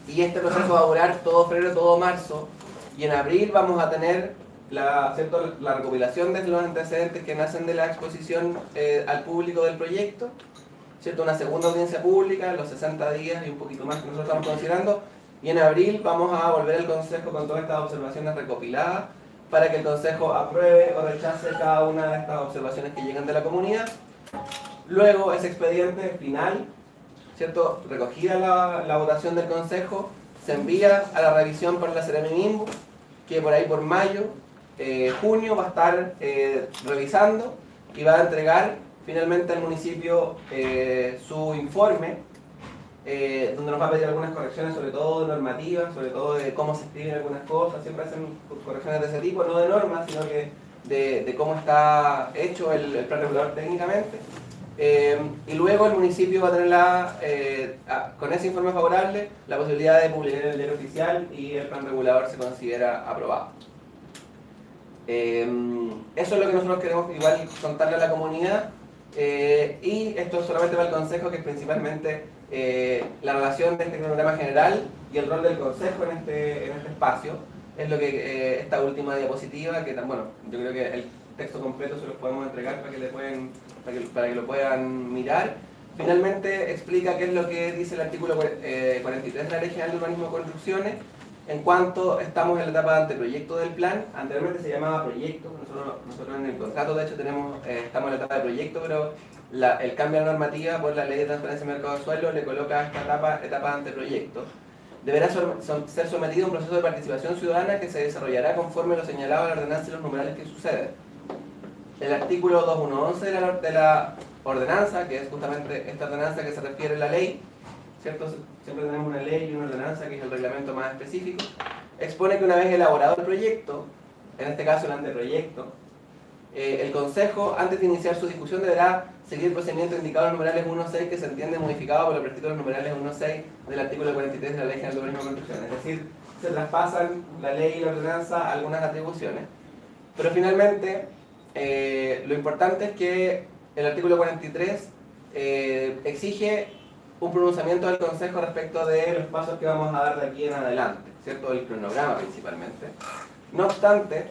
y este proceso va a durar todo febrero, todo marzo, y en abril vamos a tener la recopilación de los antecedentes que nacen de la exposición al público del proyecto, ¿cierto? Una segunda audiencia pública, los 60 días y un poquito más que nosotros estamos considerando, y en abril vamos a volver al Consejo con todas estas observaciones recopiladas para que el Consejo apruebe o rechace cada una de estas observaciones que llegan de la comunidad. Luego ese expediente final, ¿cierto? Recogida la votación del Consejo, se envía a la revisión por la Ceremi-Minbu, que por ahí por mayo, junio va a estar revisando y va a entregar finalmente al municipio su informe, donde nos va a pedir algunas correcciones, sobre todo normativas, sobre todo de cómo se escriben algunas cosas. Siempre hacen correcciones de ese tipo, no de normas, sino que de cómo está hecho el plan regulador técnicamente. Y luego el municipio va a tener con ese informe favorable la posibilidad de publicar en el diario oficial y el plan regulador se considera aprobado. Eso es lo que nosotros queremos igual contarle a la comunidad, y esto solamente va al Consejo, que es principalmente la relación de este cronograma general y el rol del Consejo en este espacio. Es lo que esta última diapositiva, que bueno, yo creo que el texto completo se los podemos entregar para que lo puedan mirar. Finalmente explica qué es lo que dice el artículo 43 de la Ley General de Urbanismo y Construcciones en cuanto estamos en la etapa de anteproyecto del plan. Anteriormente se llamaba proyecto, nosotros en el contrato de hecho estamos en la etapa de proyecto, pero el cambio de normativa por la Ley de Transparencia y Mercado de Suelo le coloca a esta etapa de anteproyecto. Deberá ser sometido a un proceso de participación ciudadana que se desarrollará conforme lo señalado en la ordenanza y los numerales que suceden. El artículo 2111 de la ordenanza, que es justamente esta ordenanza que se refiere a la ley, ¿cierto? Siempre tenemos una ley y una ordenanza, que es el reglamento más específico, expone que una vez elaborado el proyecto, en este caso el anteproyecto, el Consejo, antes de iniciar su discusión, deberá seguir el procedimiento indicado en los numerales 1.6, que se entiende modificado por el prescrito de los numerales 1.6 del artículo 43 de la Ley General de Urbanismo y Construcción. Es decir, se traspasan la ley y la ordenanza algunas atribuciones. Pero finalmente, lo importante es que el artículo 43 exige un pronunciamiento del Consejo respecto de los pasos que vamos a dar de aquí en adelante, ¿cierto? El cronograma principalmente. No obstante,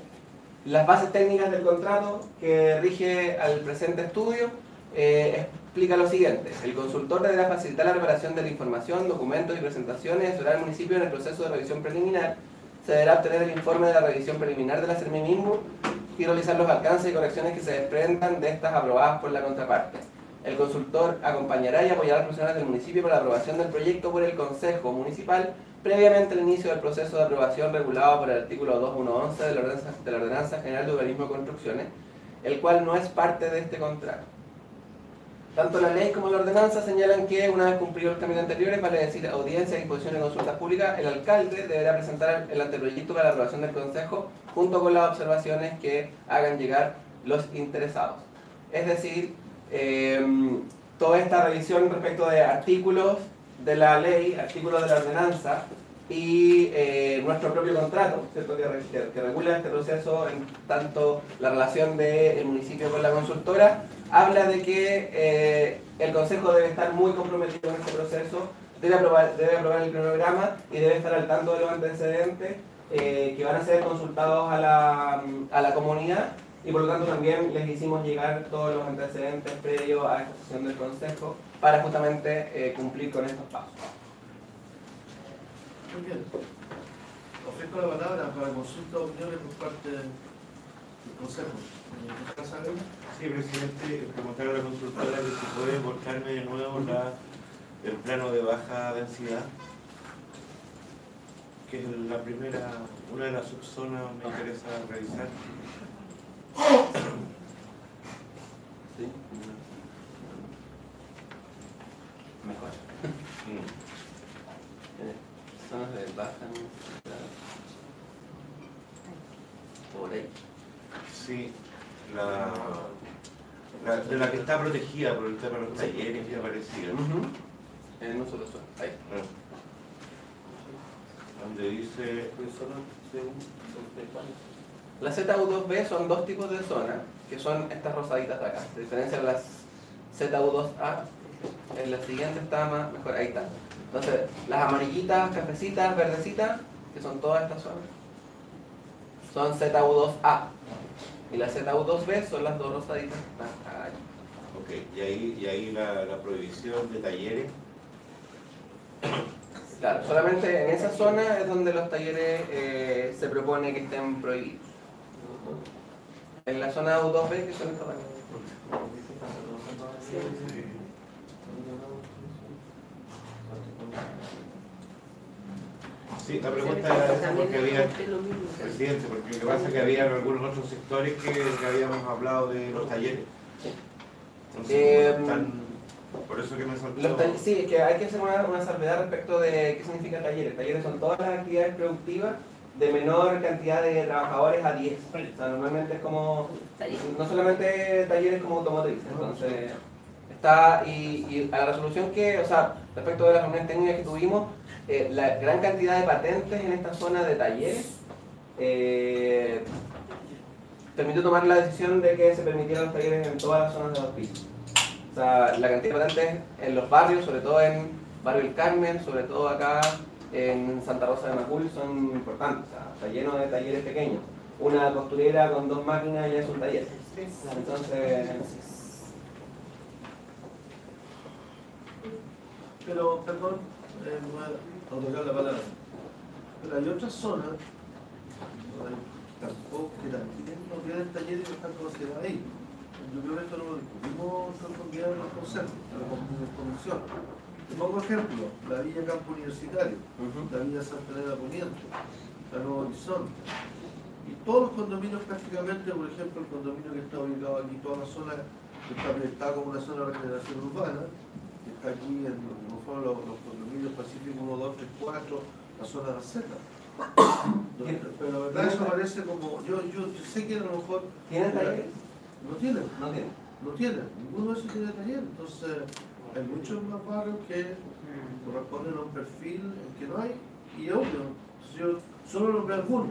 las bases técnicas del contrato que rige al presente estudio explica lo siguiente: el consultor deberá facilitar la preparación de la información, documentos y presentaciones sobre el municipio en el proceso de revisión preliminar. Se deberá obtener el informe de la revisión preliminar de la Ceremi-Minbu y realizar los alcances y correcciones que se desprendan de estas aprobadas por la contraparte. El consultor acompañará y apoyará a los profesionales del municipio para la aprobación del proyecto por el Consejo Municipal, previamente al inicio del proceso de aprobación regulado por el artículo 2111 de la Ordenanza General de Urbanismo y Construcciones, el cual no es parte de este contrato. Tanto la ley como la ordenanza señalan que una vez cumplido el camino anteriores, vale decir audiencia, disposición y consultas públicas, el alcalde deberá presentar el anteproyecto para la aprobación del Consejo junto con las observaciones que hagan llegar los interesados. Es decir, toda esta revisión respecto de artículos de la ley, artículos de la ordenanza y nuestro propio contrato, ¿cierto? Que regula este proceso en tanto la relación del municipio con la consultora, habla de que el Consejo debe estar muy comprometido en este proceso, debe aprobar el cronograma y debe estar al tanto de los antecedentes que van a ser consultados a la comunidad, y por lo tanto también les hicimos llegar todos los antecedentes previos a esta sesión del Consejo para justamente cumplir con estos pasos. Muy bien. Ofrezco la palabra para consulta de opiniones por parte del Consejo. Sí, presidente, preguntar a la consultora que si puede volcarme de nuevo el plano de baja densidad, que es la primera, una de las subzonas me interesa revisar. ¿Sí? Mejor. Zonas de baja densidad. Por ahí. Sí, de la que está protegida por el tema de los talleres y aparecida. En un solo suelo. Ahí. Donde dice... Las ZU2B son dos tipos de zona, que son estas rosaditas de acá. Se diferencian las ZU2A, en la siguiente está más, mejor, ahí está. Entonces, las amarillitas, cafecitas, verdecitas, que son todas estas zonas, son ZU2A. Y las ZU2B son las dos rosaditas que están ahí. Ok, y ahí la prohibición de talleres. Claro, solamente en esa zona es donde los talleres se propone que estén prohibidos. En la zona U2B, que son estas acá. Sí, la pregunta era esa porque había, presidente, porque lo que pasa es que había algunos otros sectores que habíamos hablado de los talleres. Entonces, por eso que me saltó. Sí, es que hay que hacer una salvedad respecto de qué significa talleres. Talleres son todas las actividades productivas de menor cantidad de trabajadores a 10. O sea, normalmente es como, no solamente talleres como automotrices. Entonces, está, y a la resolución que, o sea, respecto de las reuniones técnicas que tuvimos, la gran cantidad de patentes en esta zona de talleres permitió tomar la decisión de que se permitieran los talleres en todas las zonas de Dos Pisos. O sea, la cantidad de patentes en los barrios, sobre todo en Barrio El Carmen, sobre todo acá en Santa Rosa de Macul, son importantes. O sea, está lleno de talleres pequeños. Una costurera con 2 máquinas ya es un taller. Entonces... Pero, perdón, voy a otorgar la palabra. Pero hay otras zonas tampoco que también no tienen talleres que están consideradas ahí. Yo creo que esto lo discutimos en profundidad en los consejos, en la comisión. Te pongo ejemplo, la Villa Campo Universitario, la Villa Santa Elena Poniente, la Nuevo Horizonte. Y todos los condominios prácticamente, por ejemplo, el condominio que está ubicado aquí, toda la zona que está proyectada como una zona de regeneración urbana, que está aquí en los condominios Pacífico 1, 2, 3, 4, la zona de la Z. Pero la verdad eso parece como, yo sé que a lo mejor... ¿Tienen talleres? No tienen. No tienen. No tienen, ninguno de esos tiene taller. Entonces, hay muchos más barrios que corresponden a un perfil en que no hay, y obvio, yo solo lo veo algunos.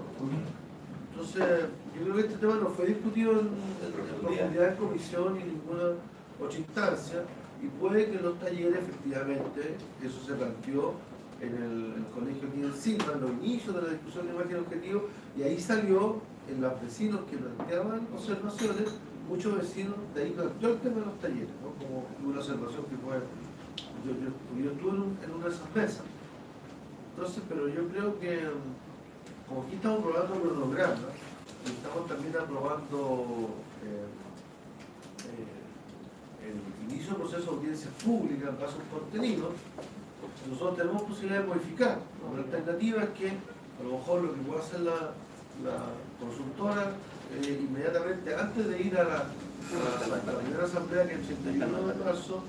Entonces, yo creo que este tema no fue discutido en profundidad en comisión ni en ninguna otra instancia, y puede que los talleres, efectivamente, eso se planteó en el colegio aquí en Silva, en los inicios de la discusión de imagen objetivo, y ahí salió en los vecinos que planteaban observaciones, muchos vecinos de ahí planteó el tema de los talleres, ¿no? Como una observación que fue, yo estuve en una de esas mesas. Entonces, pero yo creo que, como aquí estamos aprobando el cronograma, y estamos también aprobando el inicio del proceso de audiencia pública en casos contenidos, nosotros tenemos posibilidad de modificar. La alternativa es que a lo mejor lo que puede hacer la consultora inmediatamente antes de ir a la primera asamblea que el 81 de marzo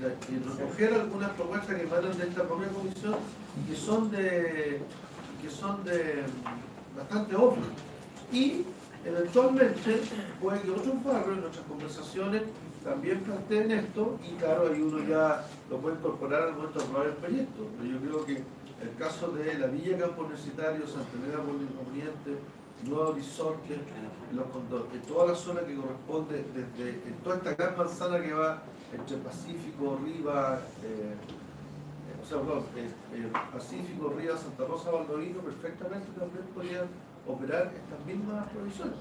y recoger algunas propuestas que emanan de esta propia comisión y que son de bastante obvias. Y eventualmente puede que otros barrios en nuestras conversaciones también planteen esto y claro, ahí uno ya lo puede incorporar al momento de aprobar el proyecto. Pero yo creo que el caso de la Villa Campo Universitario, Santelera, Oriente, Nuevo Horizonte, en toda la zona que corresponde, desde en toda esta gran manzana que va entre Pacífico, Riva, Pacífico, Riva, Santa Rosa, Valdovino, perfectamente también podrían operar estas mismas provisiones.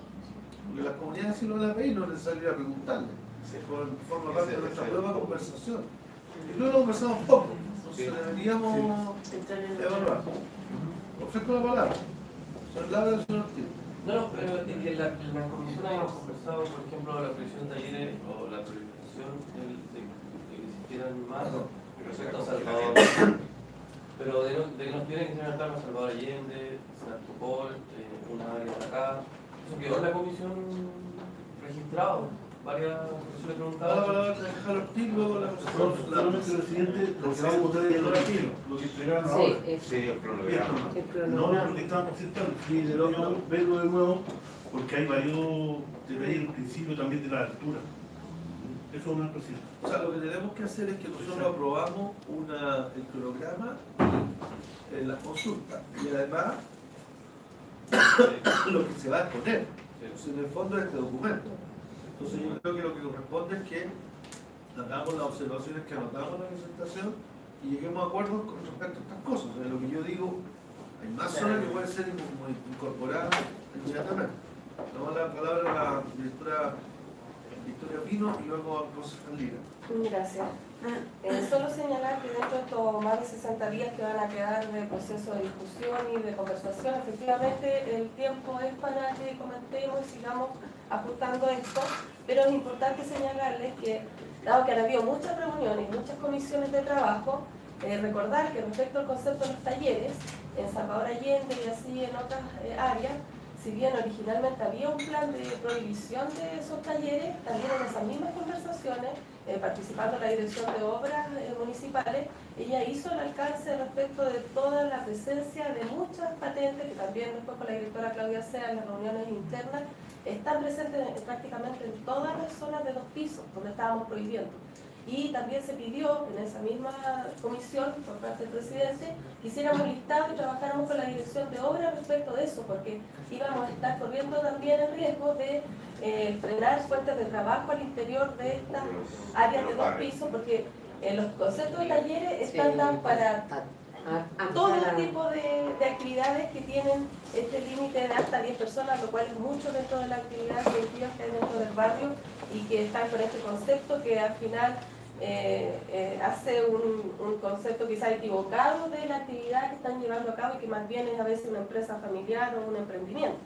Porque las comunidades sí lo van a pedir, no es necesario ir a preguntarle. Forma parte de nuestra nueva conversación. Y luego lo conversamos poco, entonces deberíamos evaluar. Ofrezco la palabra. Señor Laura, señor Ortiz. No, pero en la comisión habíamos conversado, por ejemplo, la previsión de talleres o la priorización de que existieran más respecto a Salvador. Pero de que nos tienen que implementar a Salvador Allende, San Artupol, una área de acá. Eso quedó en la comisión registrado. Varias personas preguntaban. Ahora dejar Ortiz, luego la solamente lo siguiente, lo que vamos a votar es lo que entregaron ahora. Sí, el cronograma. No lo que estaban presentando, sí, deberíamos verlo de nuevo, porque hay varios detalles en el principio también de la altura. Eso es una cosita. O sea, lo que tenemos que hacer es que nosotros aprobamos el cronograma en las consultas y además lo que se va a exponer. Entonces, en el fondo de este documento. Entonces yo creo que lo que corresponde es que hagamos las observaciones que anotamos en la presentación y lleguemos a acuerdos con respecto a estas cosas. O sea, lo que yo digo, hay más zonas que pueden ser incorporadas inmediatamente. Damos la palabra a la directora Victoria Pino y luego a José Lira. Gracias. Solo señalar que dentro de estos más de 60 días que van a quedar de proceso de discusión y de conversación, efectivamente el tiempo es para que comentemos y sigamos ajustando esto, pero es importante señalarles que, dado que han habido muchas reuniones, muchas comisiones de trabajo, recordar que respecto al concepto de los talleres, en Salvador Allende y así en otras áreas, si bien originalmente había un plan de prohibición de esos talleres, también en esas mismas conversaciones, participando en la dirección de obras municipales, ella hizo el alcance respecto de toda la presencia de muchas patentes, que también después con la directora Claudia Sea en las reuniones internas, están presentes prácticamente en todas las zonas de 2 pisos, donde estábamos prohibiendo. Y también se pidió en esa misma comisión, por parte del presidente, que hiciéramos listado y trabajáramos con la dirección de obra respecto de eso, porque íbamos a estar corriendo también el riesgo de frenar fuentes de trabajo al interior de estas áreas de 2 pisos, porque los conceptos de talleres están dados para todo tipo de actividades que tienen este límite de hasta 10 personas, lo cual es mucho dentro de la actividad colectiva que hay dentro del barrio y que están con este concepto que al final hace un concepto quizá equivocado de la actividad que están llevando a cabo y que más bien es a veces una empresa familiar o un emprendimiento.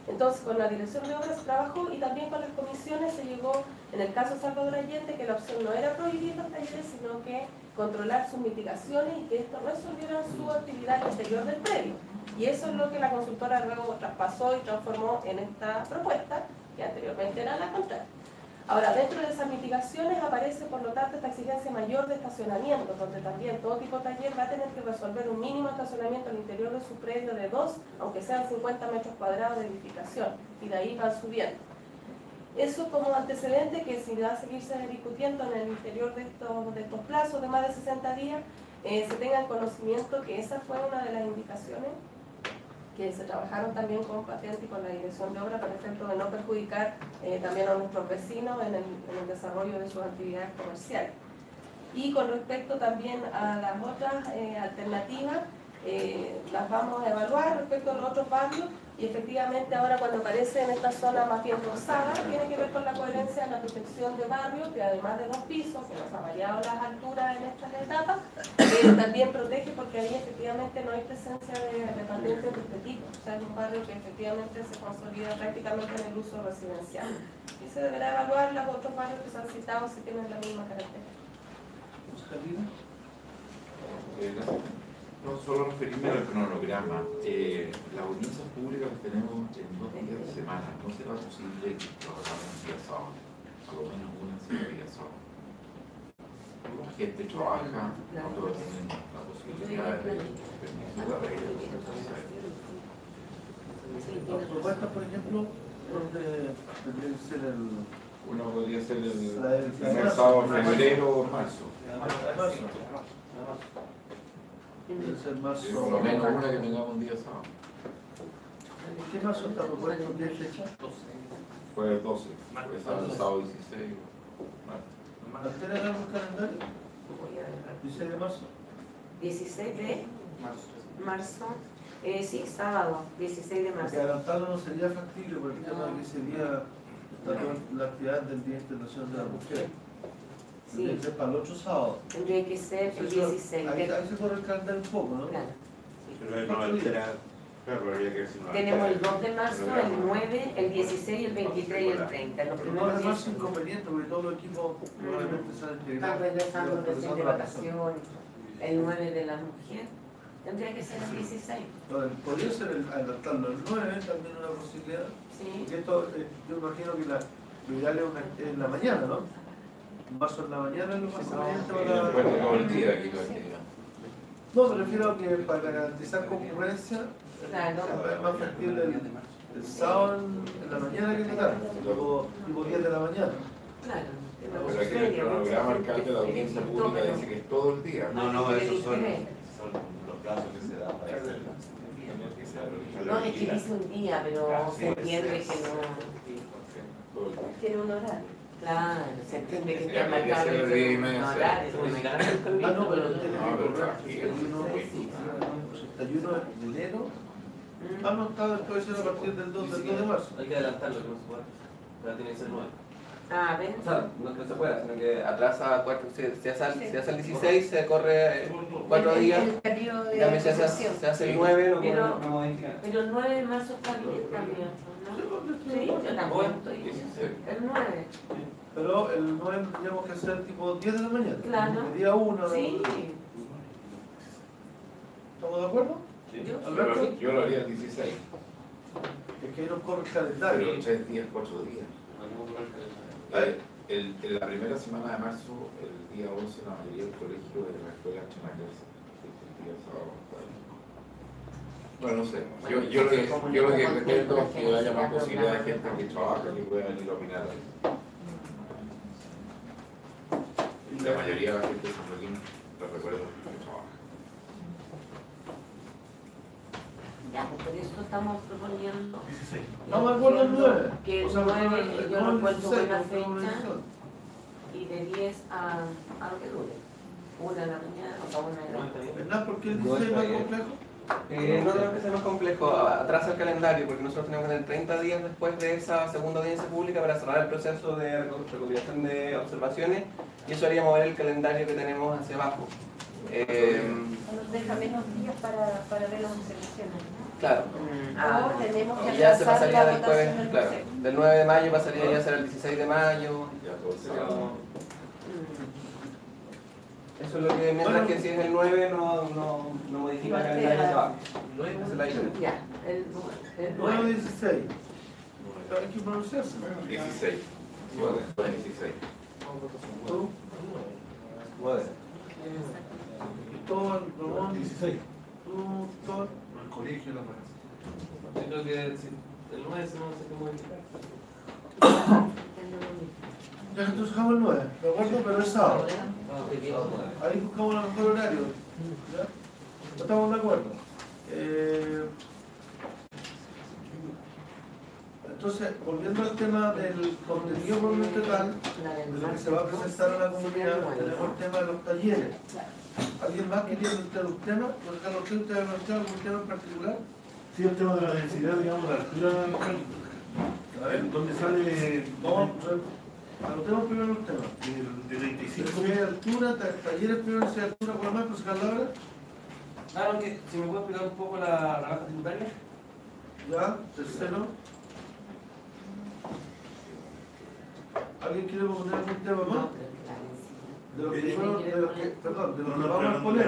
Entonces, con la dirección de obras se trabajó y también con las comisiones se llegó, en el caso de Salvador Allende, que la opción no era prohibir los talleres, sino que controlar sus mitigaciones y que esto resolviera su actividad exterior del predio. Y eso es lo que la consultora luego traspasó y transformó en esta propuesta, que anteriormente era la contraria. Ahora, dentro de esas mitigaciones aparece, por lo tanto, esta exigencia mayor de estacionamiento, donde también todo tipo de taller va a tener que resolver un mínimo estacionamiento al interior de su predio de 2, aunque sean 50 metros cuadrados de edificación, y de ahí van subiendo. Eso como antecedente que si va a seguirse discutiendo en el interior de estos plazos de más de 60 días, se tengan conocimiento que esa fue una de las indicaciones que se trabajaron también con patente y con la dirección de obra, por ejemplo, de no perjudicar también a nuestros vecinos en el desarrollo de sus actividades comerciales. Y con respecto también a las otras alternativas, las vamos a evaluar respecto a los otros barrios y efectivamente ahora cuando aparece en esta zona más bien rosada, tiene que ver con la coherencia de la protección de barrios, que además de 2 pisos, que nos ha variado las alturas en estas etapas, también protege porque ahí efectivamente no hay presencia de patentes de este tipo. O sea, es un barrio que efectivamente se consolida prácticamente en el uso residencial. Y se deberá evaluar los otros barrios que se han citado si tienen la misma característica. No solo referirme al cronograma, las audiencias públicas que tenemos en 2 días de semana, no será posible que lo hagamos el día sábado. por lo menos una sola día sábado. La gente trabaja, otros tienen la posibilidad de permiso de arreglo. Las propuestas, por ejemplo, donde tendría que ser el Uno podría ser el la primer marzo. sábado de febrero o marzo. marzo. Debe ser marzo. Por lo menos una que tengamos un día sábado. ¿Qué marzo está propuesto? ¿Qué fecha? Fue el 12, fue sábado 16. ¿Altera algo el calendario? 16 de marzo. 16 de marzo. Sí, sábado, 16 de Porque marzo. adelantarlo no sería factible por el tema de que ese día está toda la actividad del Día Internacional de la Mujer. Tendría que ser para el otro sábado. Tendría que ser el 16. Ahí se corre el calendario un poco, ¿no? Claro. Pero no altera, claro, pero habría que ver si no Tenemos el altera 2 de marzo, el 9, el 16, el 23 y el 30. Los Pero no primeros es más 10 inconveniente porque todos los equipos probablemente se han están integrado. regresando recién de vacaciones. El 9 de la mujer. Tendría que ser el 16. Entonces, podría ser adelantarlo el 9, también una posibilidad. Sí. Porque esto, yo imagino que lo ideal es en la mañana, ¿no? En marzo en la mañana es lo más conveniente Y para... después de todo el día aquí la actividad. No, me refiero a que para garantizar concurrencia Claro. es más factible el sábado en la mañana que en la tarde, tipo 10 de la mañana. Claro. Pero aquí en el cronograma alcalde de la audiencia pública dice que es todo el día. No, esos son los plazos que se dan para hacer. No, es que dice un día, pero se entiende que no. Todo el día. Tiene un horario. Claro, se entiende que Sí, está habría que marcado ser de 10 y media, un sí. horario. Ah, no, pero tiene No, pero que aquí correr es 31 de enero. Ah, no, puede ser a partir del 2 de marzo. Hay que adelantarlo, que no se puede. Ya tiene que ser 9. Ah, ¿ven? O sea, no es que no se pueda, sino que atrasa 4, si hace el 16 se corre 4 días, El periodo de también se hace el 9, Pero- no modifica. Pero el 9 de marzo está bien también, ¿no? Sí, yo también estoy. 16. El 9. Pero el 9 tendríamos que hacer tipo 10 de la mañana. Claro. El día 1. Sí. ¿Estamos de acuerdo? Yo- Alberto, Yo lo haría el 16, es que ahí nos corre el pero calendario. 3 días, 4 días. En la primera semana de marzo, el día 11, la mayoría del colegio de la escuela Chamaquers, el día sábado. Bueno, no sé, yo lo que pretendo es que haya más posibilidad de gente que trabaja que pueda venir a opinar ahí. Y la mayoría de la gente de San Joaquín, les recuerdo, que trabaja. Ya, pues por eso estamos proponiendo. 16. No me acuerdo el 9. Que el 9 yo lo encuentro buena fecha y de 10 a lo que dure. 1 de la mañana o 1 de la mañana. ¿Verdad? ¿Por qué el No 16 es está más bien. complejo? No creo que sea más complejo, atrasa el calendario porque nosotros tenemos que tener 30 días después de esa segunda audiencia pública para cerrar el proceso de recopilación de observaciones y eso haría mover el calendario que tenemos hacia abajo. Nos deja menos días para ver las observaciones. Claro. O tenemos que Y ya se aplazar pasaría la del votación jueves, del claro, Consejo. del 9 de mayo pasaría ya a ser el 16 de mayo. Ya todo el sábado. Eso es lo que, mientras que si es el 9 no modifica el calendario hacia abajo. Esa es la diferencia. Ya, el 9 9. o 16. Hay que pronunciarse. 16. Bueno, 16. Tú, 9. Cristóbal, Ramón, 16. tú, Thor, el colegio, la maestra. Yo creo que si el 9 se no sé qué modificar. Ya entonces dejamos el 9, ¿de acuerdo? Pero es sábado. Ah, Ahí buscamos el mejor horario. ¿Ya? ¿No estamos de acuerdo? Entonces, volviendo al tema del contenido propiamente tal, de lo que se va a presentar a la comunidad, tenemos el tema de los talleres. ¿Alguien más quería plantear un tema? ¿Don Carlos, usted va a plantear algún tema en particular? Sí, el tema de la densidad, digamos, la altura, A ver, donde sale vamos, anotemos primero los temas. de 25 Necesidad de altura, talleres primero, necesidad de altura, por más, pues sacar la hora. Claro, que si me puede explicar un poco la rebaja tributaria. Ya, tercero. ¿Alguien quiere proponer algún tema más? De lo que fueron, de lo que, perdón, de lo que vamos a exponer.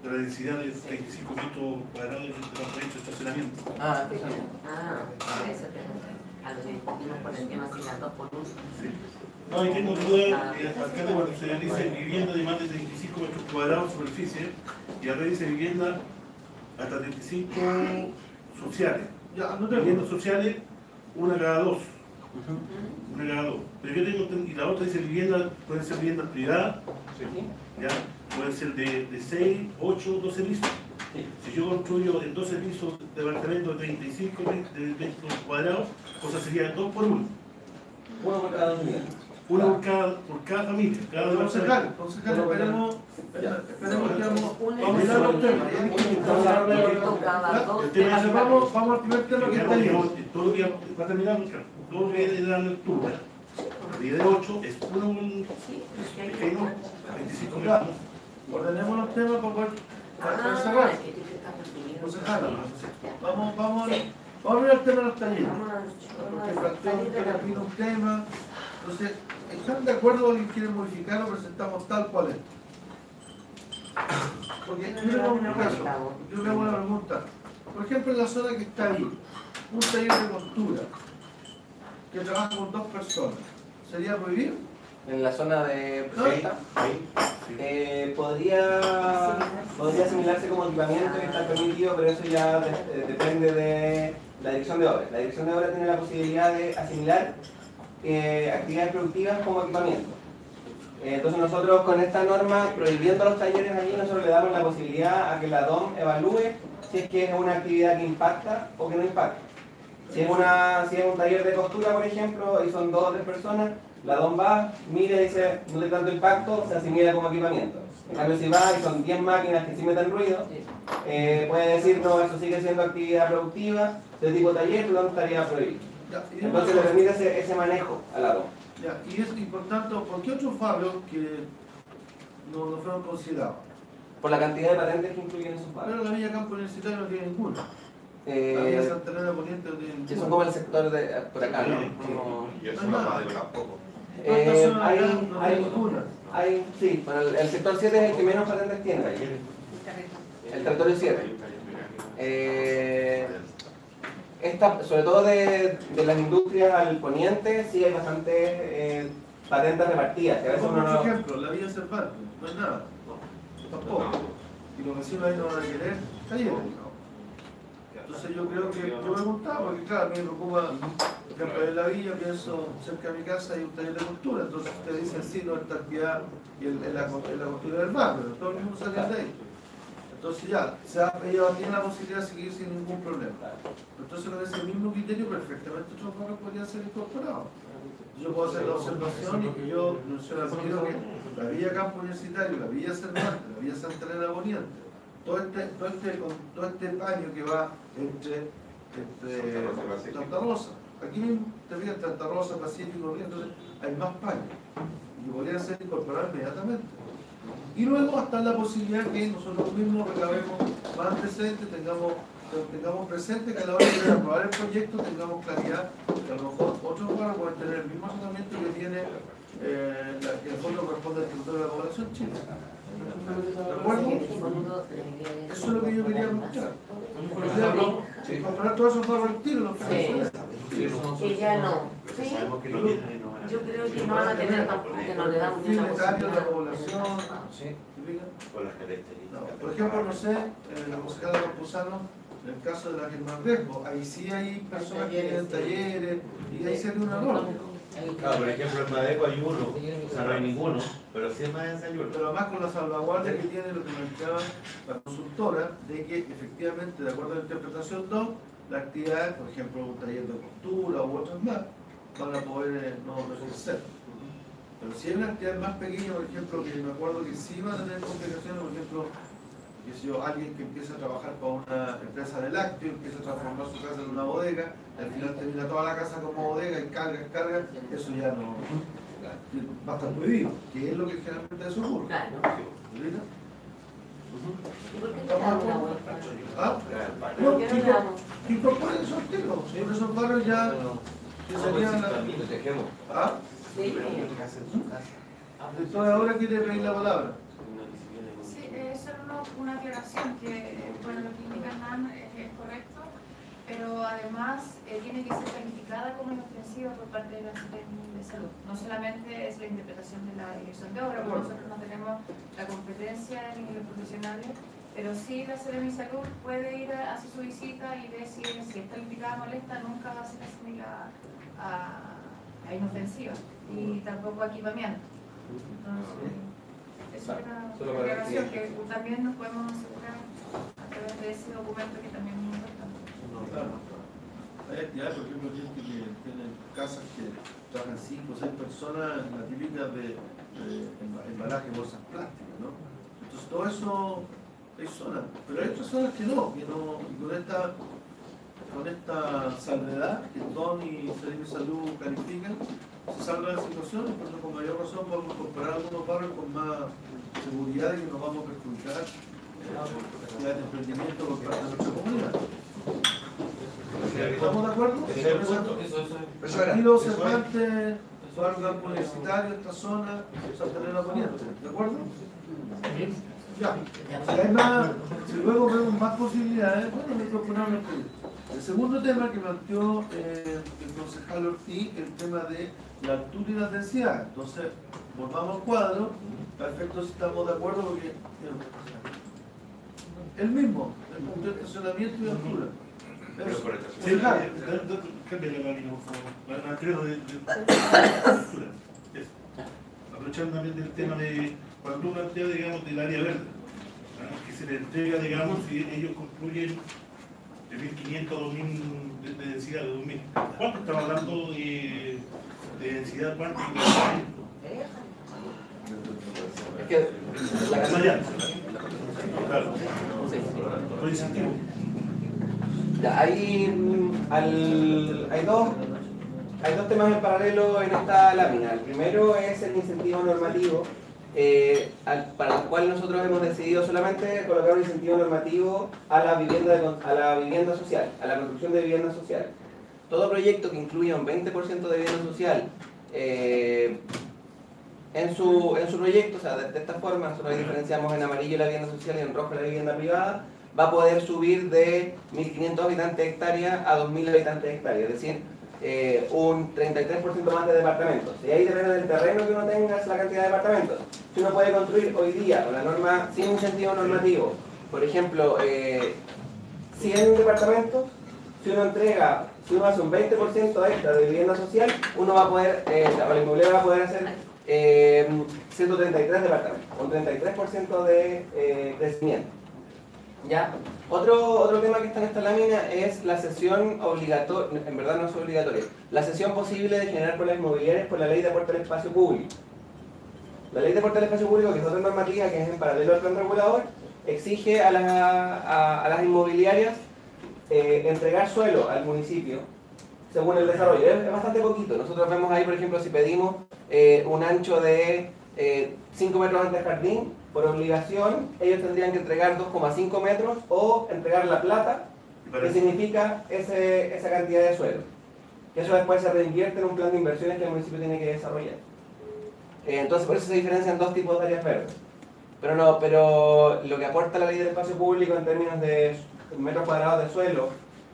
de la densidad de 35 metros cuadrados de los derechos de estacionamiento. Ah, fíjate. Ah, eso te a lo que discutimos por el tema si las 2 por 1. No, y tengo duda, alcalde, cuando se dice vivienda de más de 35 metros cuadrados de superficie, y ahora dice vivienda hasta 35 sociales. Ya, no tengo. Viviendas sociales, una cada dos. Una cada dos. Pero yo tengo, y la otra dice vivienda, pueden ser viviendas privadas, ¿ya? Pueden ser de 6, 8, 12 pisos. Si yo construyo en 12 pisos departamento de 35 metros cuadrados, o sea, sería 2 por 1. Uno por cada unidad. Uno por cada familia. Cada Concejal, esperemos que vamos a mirar los temas. Vamos al primer tema que está ahí. Todo lo que va a terminar, todo lo que voy a dar lectura. La medida de 8 es uno pequeño, 25 metros. Ordenemos los temas para cerrar. Concejal, vamos a mirar el tema de los talleres. Porque planteó un tema. Entonces, ¿están de acuerdo que quieren modificar o presentamos tal cual es? Porque yo le hago una pregunta. Por ejemplo, en la zona que está ahí, un taller de costura que trabaja con 2 personas, ¿sería prohibido? En la zona de prefecta, podría asimilarse como equipamiento y estar permitido, pero eso ya depende de la dirección de obras. La dirección de obras tiene la posibilidad de asimilar actividades productivas como equipamiento. Entonces nosotros con esta norma, prohibiendo los talleres allí, nosotros le damos la posibilidad a que la DOM evalúe si es que es una actividad que impacta o que no impacta. Si es un taller de costura, por ejemplo, y son 2 o 3 personas, la DOM va, mira y dice, no tiene tanto impacto, se asimila como equipamiento. En cambio, si va y son 10 máquinas que sí meten ruido, puede decir, no, eso sigue siendo actividad productiva, de tipo taller, no estaría prohibido. Entonces le permite ese manejo a la DOM. Ya, y por tanto, ¿por qué otros barrios que no fueron considerados? Por la cantidad de patentes que incluyen esos barrios. Pero la Villa Campo Universitario no tiene ninguna. La Villa Santa Elena Poniente no tiene ninguna. Que son como el sector de por acá, ¿no? Como... Y eso no va de tampoco. Sí, bueno, el sector 7 es el que menos patentes tiene. El territorio 7. Sobre todo de las industrias al poniente, sí hay bastantes patentes repartidas. Que a veces por ejemplo, la Villa Cervantes, no hay nada. Tampoco. Y los vecinos ahí no van a querer talleres. Entonces yo creo que yo me preguntaba, porque claro, a mí me preocupa, por ejemplo, en la villa, pienso, cerca de mi casa hay un taller de costura, entonces ustedes dicen sí, no, esta actividad en la costura del barrio, pero todo el mundo sale de ahí. Entonces ya, ellos tienen la posibilidad de seguir sin ningún problema. Entonces con ese mismo criterio perfectamente otros barrios podrían ser incorporados. Yo puedo hacer la observación y que yo menciono al tiro que la Villa Campo Universitario, la Villa Cervantes, la Villa Santa Elena Poniente, todo este paño que va entre Santa Rosa, aquí mismo te fijas Santa Rosa, Pacífico, entonces hay más paños y podrían ser incorporados inmediatamente. Y luego está la posibilidad que nosotros mismos recabemos más antecedentes, tengamos presente que a la hora de aprobar el proyecto tengamos claridad que a lo mejor otros lugares pueden tener el mismo tratamiento que tiene que en el fondo corresponde al territorio de la población chilena. ¿De acuerdo? Eso es lo que yo quería mostrar. Comparar todos esos barrios al tiro, los que Que ya no. Sí. Yo creo que no van a tener tampoco, que no le damos una posibilidad. de la población. Con las características. Por ejemplo, no sé, la concejala de Campuzano, en el caso de la Germán Riesgo, ahí sí hay personas que tienen talleres y ahí se hace una norma. Claro, por ejemplo, en Madeco hay uno, o sea, no hay ninguno, pero sí es más en Sayur. Pero además con la salvaguardia que tiene lo que marcaba la consultora, de que efectivamente, de acuerdo a la interpretación 2, las actividades, por ejemplo, un taller de costura u otras más, van a poder no ejercer. Pero si hay una actividad más pequeña, por ejemplo, que me acuerdo que sí van a tener complicaciones, por ejemplo, que si yo, alguien que empieza a trabajar para una empresa de lácteos, empieza a transformar su casa en una bodega, al final termina toda la casa como bodega y carga, eso ya no va a estar prohibido, que es lo que generalmente eso ocurre. Claro. ¿Verdad? ¿Y por qué no le damos una vuelta? ¿Ah? ¿Por qué no le damos? Incorporen esos tipos, porque esos barrios ya que serían la... ¿Ah? Sí. Entonces ahora quiere pedir la palabra. Sí, solo una aclaración que, bueno, lo que indica Hernán es correcto. pero además tiene que ser calificada como inofensiva por parte de la Secretaría de Salud. No solamente es la interpretación de la Dirección de Obra, porque nosotros no tenemos la competencia ni los profesionales, pero sí la Secretaría de Salud puede ir a hacer su visita y ver si es calificada molesta, nunca va a ser asimilada a inofensiva y tampoco a equipamiento. Entonces, eso es una aclaración que también nos podemos asegurar a través de ese documento que también es muy importante. No, claro. Ya, por ejemplo, gente que tienen casas que trabajan 5 o 6 personas, la típica de embalaje de bolsas plásticas, ¿no? Entonces todo eso hay zonas, pero hay otras zonas que no, y con esta salvedad que Don y Secretaría de Salud califican, se salva la situación, y por eso con mayor razón podemos comparar algunos barrios con más seguridad y que nos vamos a perjudicar el emprendimiento por parte de nuestra comunidad. ¿Estamos de acuerdo? Eso era. Aquí los Cervantes, barrio universitario, esta zona, Santa Elena Poniente, ¿de acuerdo? Ya. Si hay más, si luego vemos más posibilidades, bueno, me proponemos el proyecto. El segundo tema que planteó el concejal Ortiz, el tema de la altura y la densidad. Entonces, volvamos al cuadro, perfecto si estamos de acuerdo, porque el mismo, el punto de estacionamiento y altura. Pero por Sí, cámbiale la línea, por favor. La creo de altura. Aprovechando también del tema de cuando tú planteas, digamos, del área verde, que se le entrega, digamos, si ellos concluyen de 1500 a 2000 de densidad de 2000. ¿Cuánto estamos hablando de densidad cuántica? Es que la Allá. Claro. Por incentivo. Ya, hay dos temas en paralelo en esta lámina. El primero es el incentivo normativo, para el cual nosotros hemos decidido solamente colocar un incentivo normativo a la vivienda social, a la construcción de vivienda social. Todo proyecto que incluya un 20% de vivienda social en su proyecto, o sea, de esta forma, nosotros diferenciamos en amarillo la vivienda social y en rojo la vivienda privada, va a poder subir de 1.500 habitantes de hectárea a 2.000 habitantes de hectárea, es decir, un 33% más de departamentos. Y ahí depende del terreno que uno tenga, es la cantidad de departamentos. Si uno puede construir hoy día con la norma sin incentivo normativo, por ejemplo, 100 departamentos, si uno hace un 20% extra de vivienda social, uno va a poder, la inmobiliaria va a poder hacer 133 departamentos, un 33% de crecimiento. ¿Ya? Otro tema que está en esta lámina es la cesión obligatoria, en verdad no es obligatoria, la cesión posible de generar por las inmobiliarias por la ley de aporte al espacio público. La ley de aporte al espacio público, que es otra normativa que es en paralelo al plan regulador, exige a las inmobiliarias entregar suelo al municipio según el desarrollo. Es bastante poquito. Nosotros vemos ahí, por ejemplo, si pedimos un ancho de 5 metros ante el jardín, por obligación, ellos tendrían que entregar 2,5 metros o entregar la plata, que significa esa cantidad de suelo. Que eso después se reinvierte en un plan de inversiones que el municipio tiene que desarrollar. Entonces, por eso se diferencian dos tipos de áreas verdes. Pero lo que aporta la ley del espacio público en términos de metros cuadrados de suelo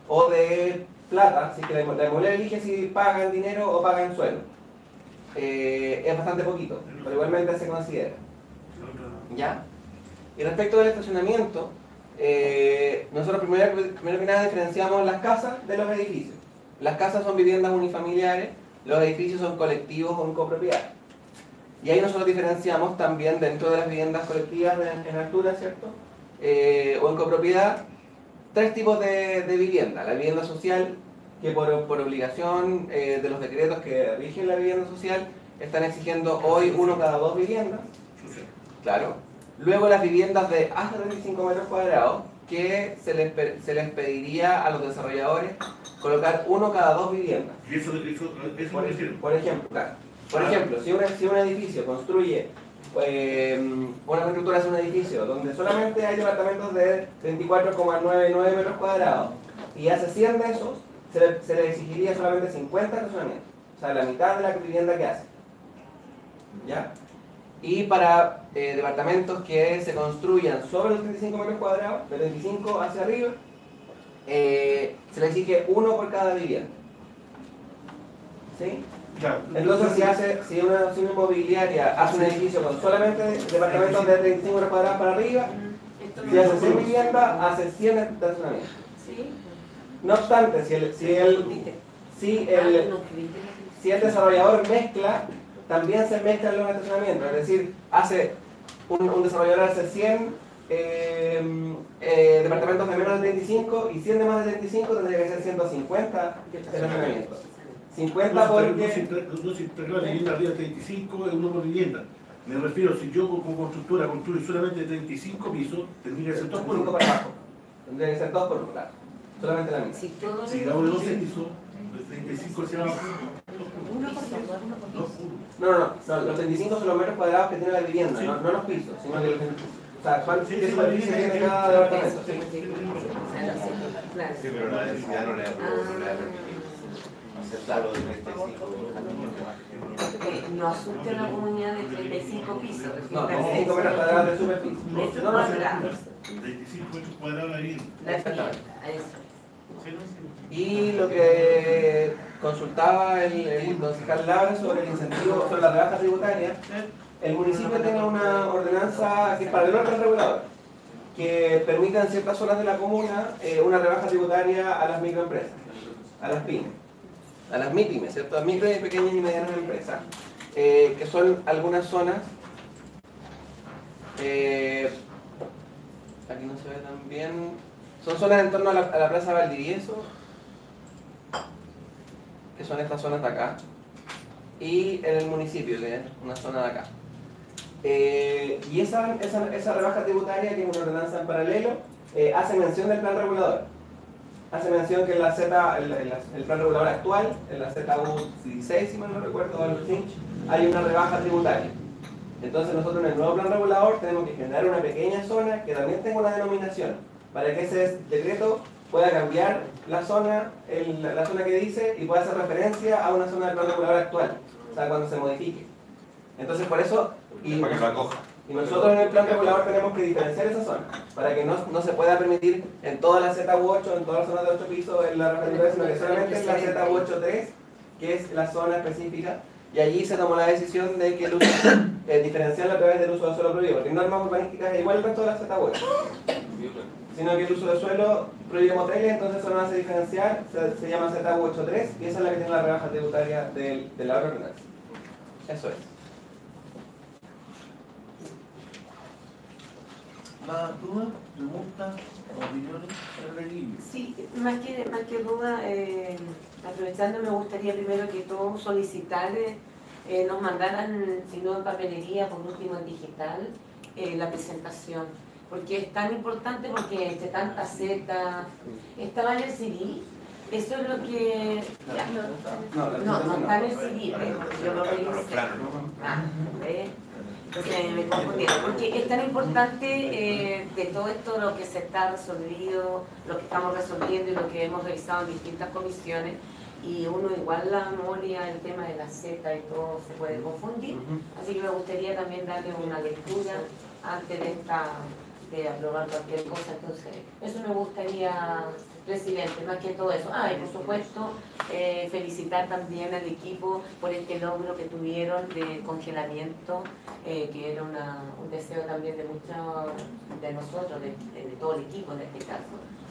o de plata, así que la inmobiliaria elige si pagan dinero o pagan suelo. Es bastante poquito, pero igualmente se considera. ¿Ya? Y respecto del estacionamiento, nosotros primero que nada diferenciamos las casas de los edificios. Las casas son viviendas unifamiliares, los edificios son colectivos o en copropiedad. Y ahí nosotros diferenciamos también dentro de las viviendas colectivas en altura, ¿cierto? O en copropiedad, tres tipos de vivienda. La vivienda social, que por obligación de los decretos que rigen la vivienda social, están exigiendo hoy 1 cada 2 viviendas. Claro. Luego las viviendas de hasta 35 metros cuadrados, que se les pediría a los desarrolladores colocar 1 cada 2 viviendas. ¿Y eso por ejemplo, claro. Por ejemplo, si un edificio construye, una constructora hace un edificio donde solamente hay departamentos de 34,99 metros cuadrados y hace 100 de esos, se le exigiría solamente 50 estacionamientos, o sea, la mitad de la vivienda que hace. ¿Ya? Y para departamentos que se construyan sobre los 35 metros cuadrados, de 25 hacia arriba, se le exige uno por cada vivienda. ¿Sí? Claro. Entonces, si una inmobiliaria hace un edificio con solamente departamentos de 35 metros cuadrados para arriba, si hace 100 viviendas, hace 100 estacionamientos. ¿Sí? No obstante, si el desarrollador mezcla, también se mezclan los estacionamientos. Es decir, un desarrollador hace 100 departamentos de menos de 35 y 100 de más de 35 tendría que ser 150 estacionamientos. 50 porque... No se integra la vivienda arriba de 35 es uno por vivienda. Me refiero, si yo como constructora construyo solamente 35 pisos, tendría que ser 2 por 1. para abajo. Tendría que ser 2 por 1, claro. Solamente la misma. Si damos de 12 pisos, los 35 se abajo. No, los 35 son los metros cuadrados que tiene la vivienda, sí. no los pisos, sino que los... O sea, ¿cuántos superficie tiene cada departamento? Sí, pero la densidad no le da aceptarlo de 35. No asuste a la comunidad de 35 pisos. No, 35 metros cuadrados de superficie. No más grande. 35 metros cuadrados la vivienda. Y lo que consultaba el concejal Labra sobre el incentivo, sobre la rebaja tributaria, el municipio tiene una ordenanza que es para el orden regulador, que permite en ciertas zonas de la comuna una rebaja tributaria a las microempresas, a las pymes, a las MIPYMES, ¿cierto? A micro, pequeñas y medianas empresas, que son algunas zonas, aquí no se ve tan bien, son zonas en torno a la Plaza Valdivieso, que son estas zonas de acá, y en el municipio, que es una zona de acá. Y esa rebaja tributaria, que es una ordenanza en paralelo, hace mención del plan regulador. Hace mención que en la el plan regulador actual, en la ZU16, si mal no recuerdo, o algo así, hay una rebaja tributaria. Entonces nosotros en el nuevo plan regulador tenemos que generar una pequeña zona que también tenga una denominación, para que ese decreto pueda cambiar la zona que dice y pueda hacer referencia a una zona del plan regulador actual, o sea, cuando se modifique. Entonces por eso... Para que lo acoja. Y nosotros en el plan regulador tenemos que diferenciar esa zona, para que no se pueda permitir en toda la ZU8, en todas las zonas de 8 pisos, en la rebaja tributaria, sino que solamente en la ZU8.3, que es la zona específica, y allí se tomó la decisión de que el uso, diferenciarlo a través del uso de suelo prohibido, porque en normas urbanísticas es igual el resto de la ZU8, sino que el uso de suelo prohíbe moteles, entonces eso no hace diferenciar, se llama ZU8.3, y esa es la que tiene la rebaja tributaria de la otra ordenanza. Eso es. ¿Más dudas, preguntas, opiniones? Sí, más que duda, aprovechando, me gustaría primero que todos solicitar nos mandaran, si no en papelería, por último en digital, la presentación. Porque es tan importante, porque entre tantas zetas, estaba en el CD, eso es lo que... No está en el CD, porque yo lo revisé. Entonces me confundieron, porque es tan importante de todo esto lo que se está resolvido, lo que estamos resolviendo y lo que hemos revisado en distintas comisiones, y uno igual la memoria, el tema de la Z y todo se puede confundir, así que me gustaría también darle una lectura antes de aprobar cualquier cosa. Entonces eso me gustaría, presidente, más que todo eso. Y por supuesto felicitar también al equipo por este logro que tuvieron de congelamiento, que era un deseo también de muchos de nosotros, de todo el equipo en este caso,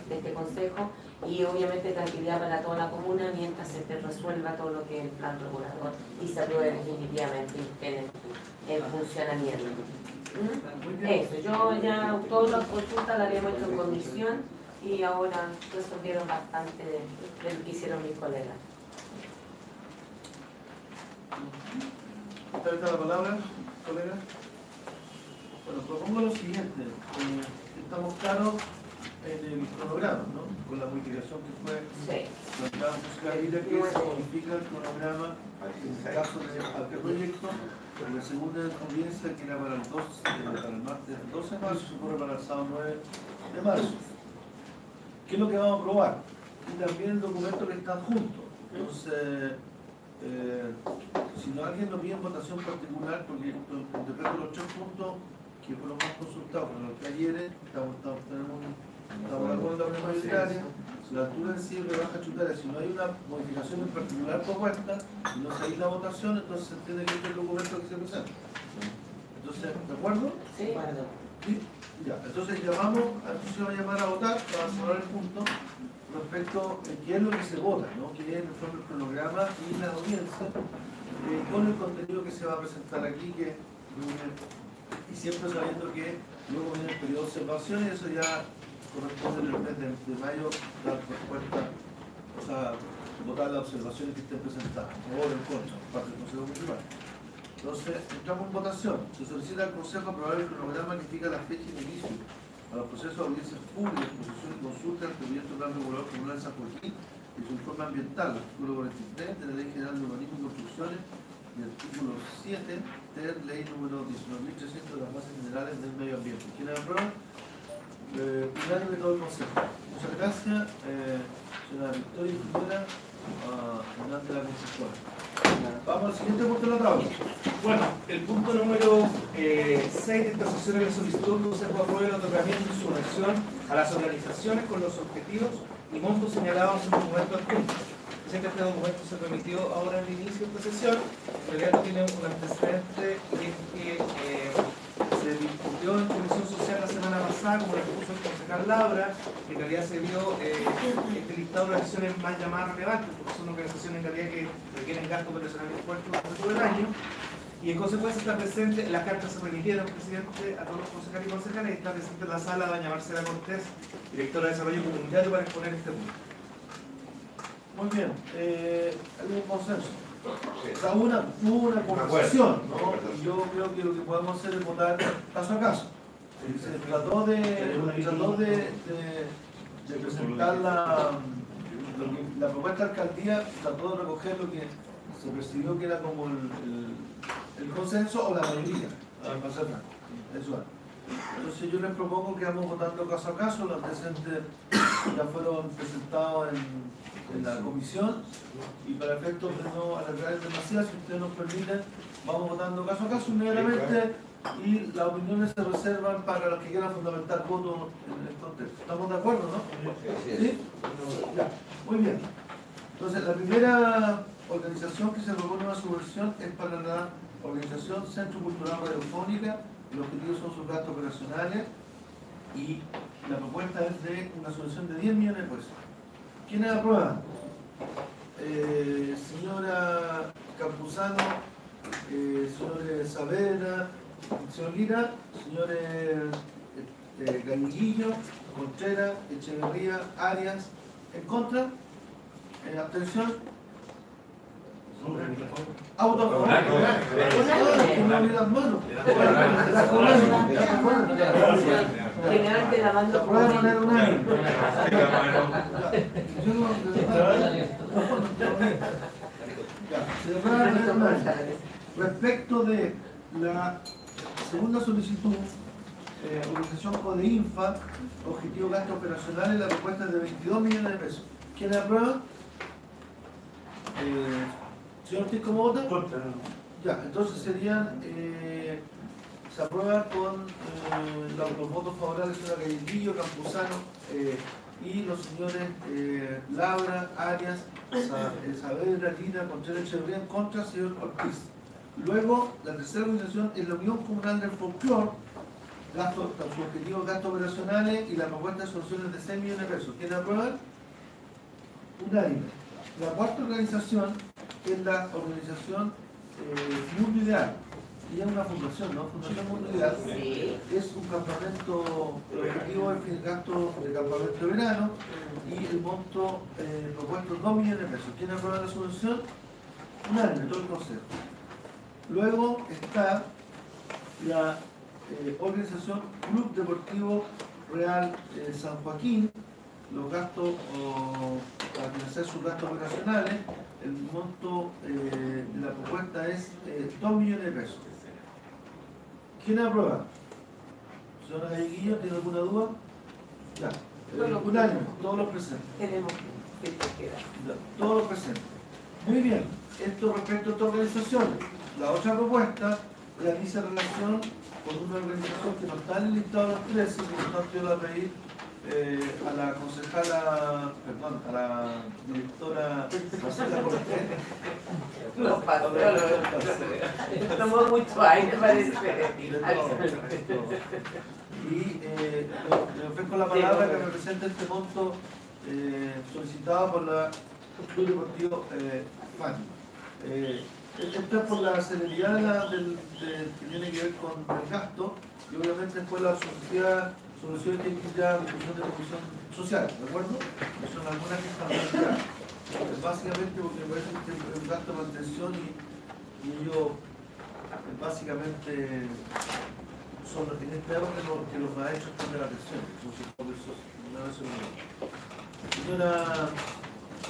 de este consejo, y obviamente tranquilidad para toda la comuna mientras se resuelva todo lo que es el plan regulador y se apruebe definitivamente en funcionamiento. Eso, yo ya todas las consultas las habíamos hecho en comisión y ahora resolvieron bastante de lo que hicieron mis colegas. ¿Está la palabra, colega? Bueno, propongo lo siguiente. Estamos claros en el cronograma, ¿no? Con la modificación que fue planteada por la vida, que se modifica el cronograma en el caso del proyecto. La segunda audiencia, que era para el martes 12 de marzo, se corre para el sábado 9 de marzo. ¿Qué es lo que vamos a aprobar? Y también el documento que está junto. Entonces, si no alguien nos pide en votación particular, porque depende de los 3 puntos que fueron más consultados, pero los que ayer tenemos estamos de acuerdo en la mayoritaria, la altura en sí es de baja chutaria. Si no hay una modificación en particular propuesta y no se hay la votación, entonces se entiende que este es el documento que se presenta. Entonces, ¿de acuerdo? Sí. De acuerdo. Sí. Ya, entonces llamamos, entonces se va a llamar a votar para cerrar el punto respecto a qué es lo que se vota, ¿no? Que es en el fondo el cronograma y la audiencia con el contenido que se va a presentar aquí, que y siempre sabiendo que luego viene el periodo de observación y eso ya corresponde en el mes de mayo dar respuesta, o sea, votar las observaciones que estén presentadas, a favor o en contra, por parte del Consejo Municipal. Entonces, entramos en votación. Se solicita al Consejo aprobar el cronograma que fija la fecha de inicio a los procesos de audiencias públicas, exposición y consulta del proyecto plan regulador comunal de San Joaquín y su informe ambiental, artículo 43 de la Ley General de Urbanismo y Construcciones y artículo 7 de la Ley número 19.300 de las bases generales del medio ambiente. ¿Quién aprueba? Unánime de todo el Consejo. Muchas gracias, señora Victoria Figuera, Hernández de la Consultora. Vamos al siguiente punto de la tabla. Bueno, el punto número 6 de esta sesión es la solicitud del Consejo apruebe el otorgamiento y subvención a las organizaciones con los objetivos y montos señalados en el documento adjunto. Sé que este documento se remitió ahora en el inicio de esta sesión, en realidad tiene un antecedente y es que se discutió en Comisión Social la semana pasada, como lo propuso el concejal Labra, que en realidad se vio este listado de organizaciones más llamadas relevantes, porque son organizaciones en realidad que requieren gasto operacional y esfuerzo durante todo el año, y en consecuencia está presente, las cartas se remitieron, presidente, a todos los concejales y concejales, y está presente en la sala doña Marcela Cortés, directora de Desarrollo Comunitario, para exponer este punto. Muy bien, hay un consenso. Hubo una conversación, ¿no? Y yo creo que lo que podemos hacer es votar caso a caso. Se trató de presentar la propuesta de alcaldía, trató de recoger lo que se percibió que era como el consenso o la mayoría, para ser franco. Eso es. Entonces yo les propongo que vamos votando caso a caso. Los antecedentes ya fueron presentados en la comisión y para efectos de no alargar demasiado, si ustedes nos permiten, vamos votando caso a caso inmediatamente y las opiniones se reservan para los que quieran fundamentar votos en el contexto. ¿Estamos de acuerdo, no? ¿Sí? Ya, muy bien. Entonces, la primera organización que se propone una subvención es para la organización Centro Cultural Radiofónica. Los objetivos son sus gastos operacionales y la propuesta es de una subvención de 10 millones de pesos. ¿Quiénes aprueban? Señora Campuzano, señores Saavedra, señor Lira, señores Galiguillo, Contreras, Echeverría, Arias. ¿En contra? ¿Abstención? Auto a favor. Generalmente la mando por respecto de la segunda solicitud, organización CODEINFA, objetivo gasto operacional, la propuesta es de 22 millones de pesos. ¿Quién aprueba? Señor Ortiz, ¿cómo vota? Ya, entonces serían, se aprueba con los votos favorables de la señora Galleguillo, Campuzano y los señores Labra, Arias, Saavedra, Lina, Contreras, Echeverría, en contra, señor Ortiz. Luego, la tercera organización es la Unión Comunal del Folclor, su objetivo gasto operacionales y la propuesta de soluciones de 6 millones de pesos. ¿Quién aprueba? Unánime. La cuarta organización es la organización Mundo Ideal. Y es una fundación, ¿no? Fundación Mundo Ideal. Sí. Es un campamento, el objetivo es el gasto de campamento de verano y el monto propuesto 2 millones de pesos. ¿Quién aprueba la subvención? Unánime, todo el consejo. Luego está la organización Club Deportivo Real San Joaquín, los gastos para financiar sus gastos operacionales, el monto de la propuesta es 2 millones de pesos. ¿Quién aprueba? Señora Galleguillo, ¿tiene alguna duda? Ya. Unánime, todos los presentes. Tenemos que quedar. Todos los presentes. Muy bien. Esto respecto a estas organizaciones. La otra propuesta realiza relación con una organización que no está en el listado de los 13, por lo tanto yo la voy a pedir a la concejala, perdón, a la directora Marcela Cortés. Los patronos. Tomó mucho aire, parece. Y le ofrezco la palabra que representa este monto solicitado por la Club Deportivo Fátima. Esto es por la celeridad que tiene que ver con el gasto y obviamente después la solución que implica la discusión de comisión social, ¿de acuerdo? Que son algunas que están planteadas. Básicamente porque me parece que el gasto de mantención y ello básicamente son en este orden que los maestros están de la pensión. Entonces, por eso no es un... Señora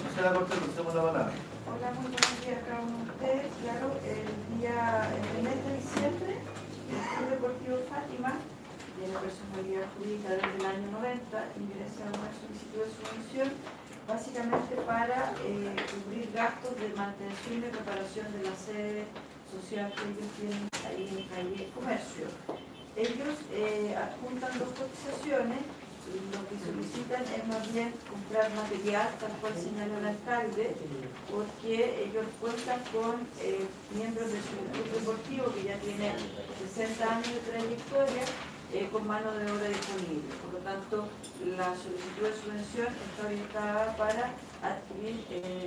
Marcela Cortés, le hacemos la palabra. Hola, muy buenos días a cada uno de ustedes. Claro, el mes de diciembre, el Club Deportivo Fátima, tiene personalidad jurídica desde el año 90, ingresa una solicitud de subvención básicamente para cubrir gastos de mantención y reparación de la sede social que ellos tienen ahí en calle Comercio. Ellos adjuntan dos cotizaciones. Lo que solicitan es más bien comprar material, tal cual señaló el alcalde, porque ellos cuentan con miembros de su club deportivo que ya tienen 60 años de trayectoria con mano de obra disponible. Por lo tanto, la solicitud de subvención está orientada para adquirir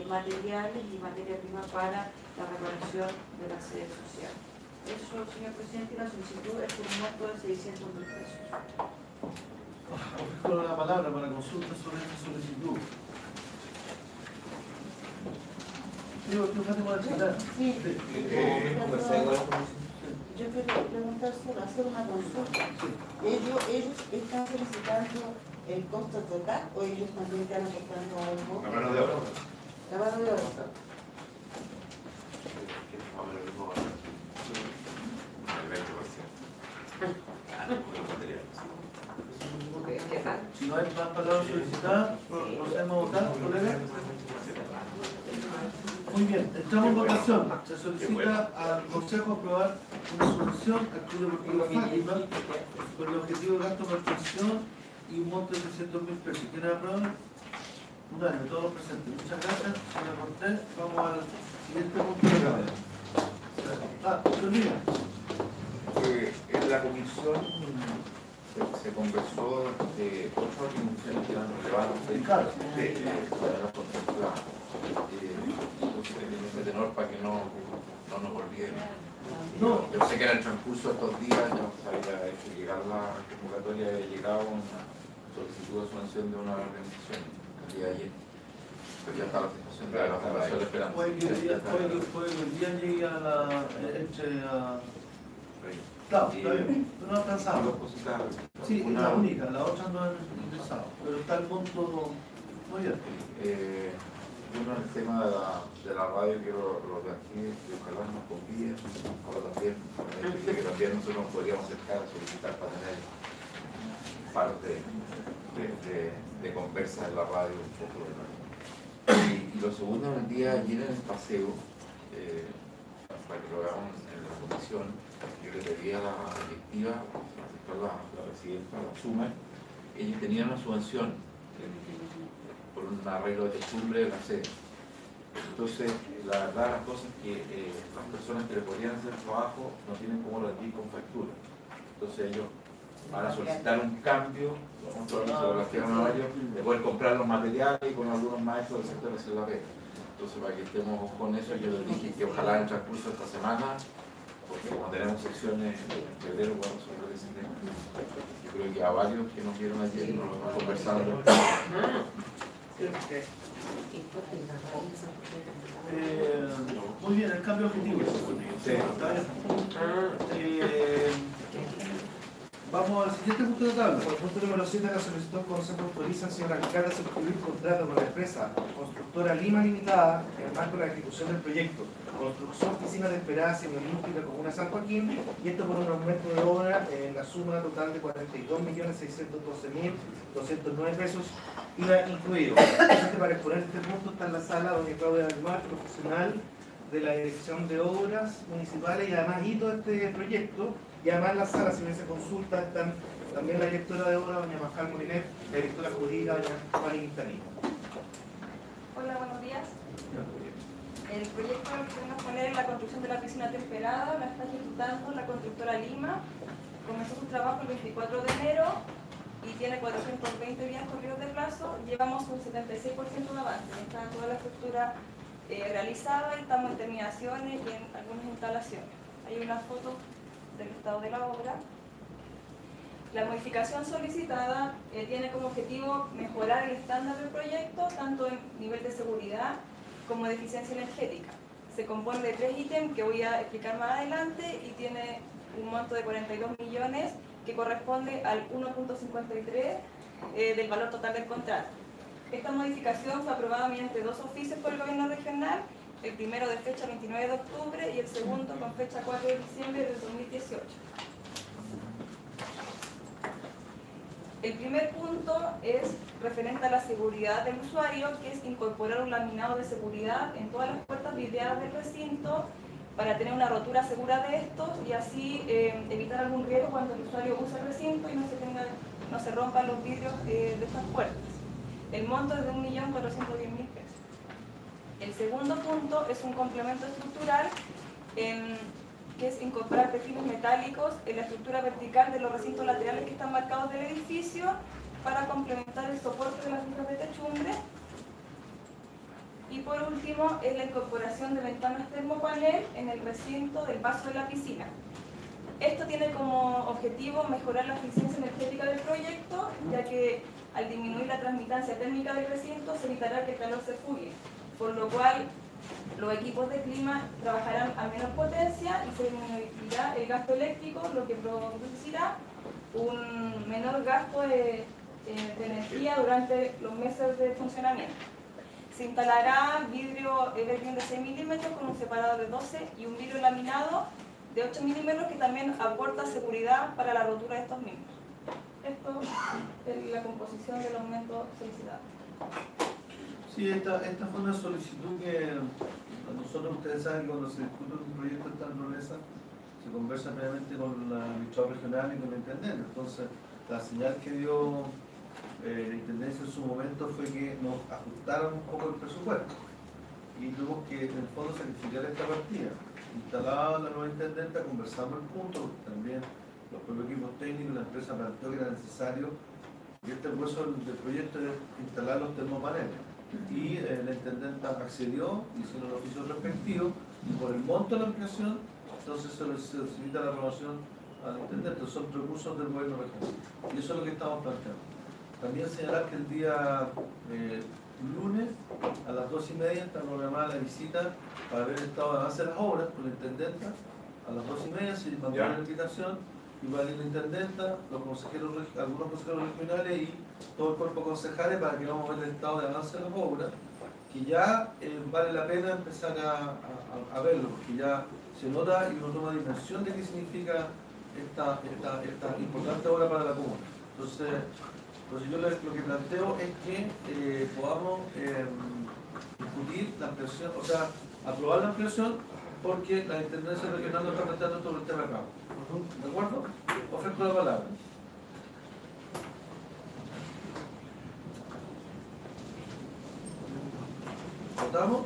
materiales y materia prima para la reparación de la sede social. Eso, señor presidente, la solicitud es por un monto de 600.000 pesos. Ofrezco la palabra para consulta sobre esta solicitud. Digo, ¿qué Fátima va a explicar? Sí. Yo quiero preguntar sobre hacer una consulta. ¿Ellos están solicitando el costo total o ellos también están aportando algo? La mano de obra. La mano de obra. Si no hay más palabras solicitadas, procedemos a votar, colega. Muy bien, entramos en votación. Se solicita al Consejo aprobar una subvención al Club Deportivo Fátima con el objetivo de gasto de mantención y un monto de 600.000 pesos. ¿Quiénes aprueban? Unánime, todos los presentes. Muchas gracias, señora Cortés. Vamos al siguiente punto de la Solina. En la comisión se conversó de 8 atribuciones que eran relevantes de la contemplada. Entonces, en ese tenor, para que no nos olvidemos. Yo sé que en el transcurso de estos días ya se había hecho llegar la convocatoria, había llegado una solicitud de subvención de una organización el día de ayer. Pero ya está la situación de la Fundación de Esperanza. Puede que el día llegue a la... Claro, está bien, pero no alcanzamos. Sí, es la única, las otras no han ingresado, pero está el monto muy bien. Uno, el tema de la radio que lo de aquí, que ojalá nos conviden, ahora también, que también nosotros nos podríamos acercar a solicitar para tener parte de conversa en la radio un poco de nuevo. Y lo segundo, el día ayer en el paseo, para que lo hagamos en la comisión, yo le pedí a la directiva, la presidenta, la SUME, ellos tenían una subvención por un arreglo de techumbre de la sede. Entonces, la verdad, las cosas que las personas que le podrían hacer trabajo no tienen cómo rendir con factura. Entonces ellos van a solicitar un cambio, un permiso de poder comprar los materiales y con algunos maestros del sector hacer la pega. Entonces, para que estemos con eso, yo les dije que ojalá en el transcurso de esta semana, porque como tenemos secciones en febrero, vamos a resolver ese tema. Yo creo que a varios que nos vieron ayer nos lo hemos conversado. Muy bien, el cambio objetivo. Sí. Vamos al siguiente punto de tabla. Por el punto número 7, la solicitud del Consejo autoriza al señor alcalde a suscribir contrato con la empresa Constructora Lima Limitada en el marco de la ejecución del proyecto Construcción Piscina de Esperada Semiolímpica Comuna San Joaquín, y esto por un aumento de obra en la suma total de 42.612.209 pesos, IVA incluido. Para exponer este punto está en la sala doña Claudia Almar, profesional de la Dirección de Obras Municipales y además hito de este proyecto. Y además las salas, si hubiese consultas, están También la directora de obra, doña Pascal Molinet, la directora jurídica, doña Juana Quintanilla. Hola, buenos días. El proyecto que vengo a poner es la construcción de la piscina temperada, la está ejecutando la constructora Lima. Comenzó su trabajo el 24 de enero y tiene 420 días corridos de plazo. Llevamos un 76% de avance. Está toda la estructura realizada y estamos en terminaciones y en algunas instalaciones. Hay una foto del estado de la obra. La modificación solicitada tiene como objetivo mejorar el estándar del proyecto, tanto en nivel de seguridad como de eficiencia energética. Se compone de 3 ítems que voy a explicar más adelante y tiene un monto de 42 millones que corresponde al 1.53 del valor total del contrato. Esta modificación fue aprobada mediante 2 oficios por el Gobierno regional, el primero de fecha 29 de octubre y el segundo con fecha 4 de diciembre de 2018. El primer punto es referente a la seguridad del usuario, que es incorporar un laminado de seguridad en todas las puertas vidriadas del recinto para tener una rotura segura de estos y así evitar algún riesgo cuando el usuario usa el recinto y no se rompan los vidrios de estas puertas. El monto es de 1.410.000 pesos. El segundo punto es un complemento estructural que es incorporar perfiles metálicos en la estructura vertical de los recintos laterales que están marcados del edificio para complementar el soporte de las fibras de techumbre. Y por último es la incorporación de ventanas termopanel en el recinto del vaso de la piscina. Esto tiene como objetivo mejorar la eficiencia energética del proyecto, ya que al disminuir la transmitancia térmica del recinto se evitará que el calor se fugue, por lo cual los equipos de clima trabajarán a menor potencia y se disminuirá el gasto eléctrico, lo que producirá un menor gasto de energía durante los meses de funcionamiento. Se instalará vidrio evergreen de 6 milímetros con un separador de 12 y un vidrio laminado de 8 milímetros que también aporta seguridad para la rotura de estos mismos. Esto es la composición del aumento solicitado. Sí, esta fue una solicitud que a nosotros, ustedes saben que cuando se discute un proyecto de esta naturaleza se conversa previamente con el administrador regional y con el intendente. Entonces, la señal que dio la intendencia en su momento fue que nos ajustaran un poco el presupuesto y tuvimos que en el fondo sacrificar esta partida. Instalada la nueva intendenta, conversamos el punto, también los propios equipos técnicos, la empresa planteó que era necesario y este grueso del proyecto es instalar los termopaneles. Y la intendenta accedió, hicieron el oficio respectivo y por el monto de la ampliación entonces se solicita la aprobación al intendente. Son recursos del gobierno regional y eso es lo que estamos planteando. También señalar que el día lunes a las 2:30 está programada la visita para ver el estado de avance de las obras con la intendenta. A las 2:30 se mandó la invitación y va a ir la intendenta, los consejeros, algunos consejeros regionales y todo el cuerpo de concejales para que vamos a ver el estado de avance de las obras, que ya vale la pena empezar a verlo, porque ya se nota y uno toma dimensión de qué significa esta importante obra para la comuna. Entonces yo lo que planteo es que podamos discutir la ampliación, o sea, aprobar la ampliación porque la intendencia regional no está planteando todo el tema acá. ¿De acuerdo? Ofrezco la palabra. ¿Votamos?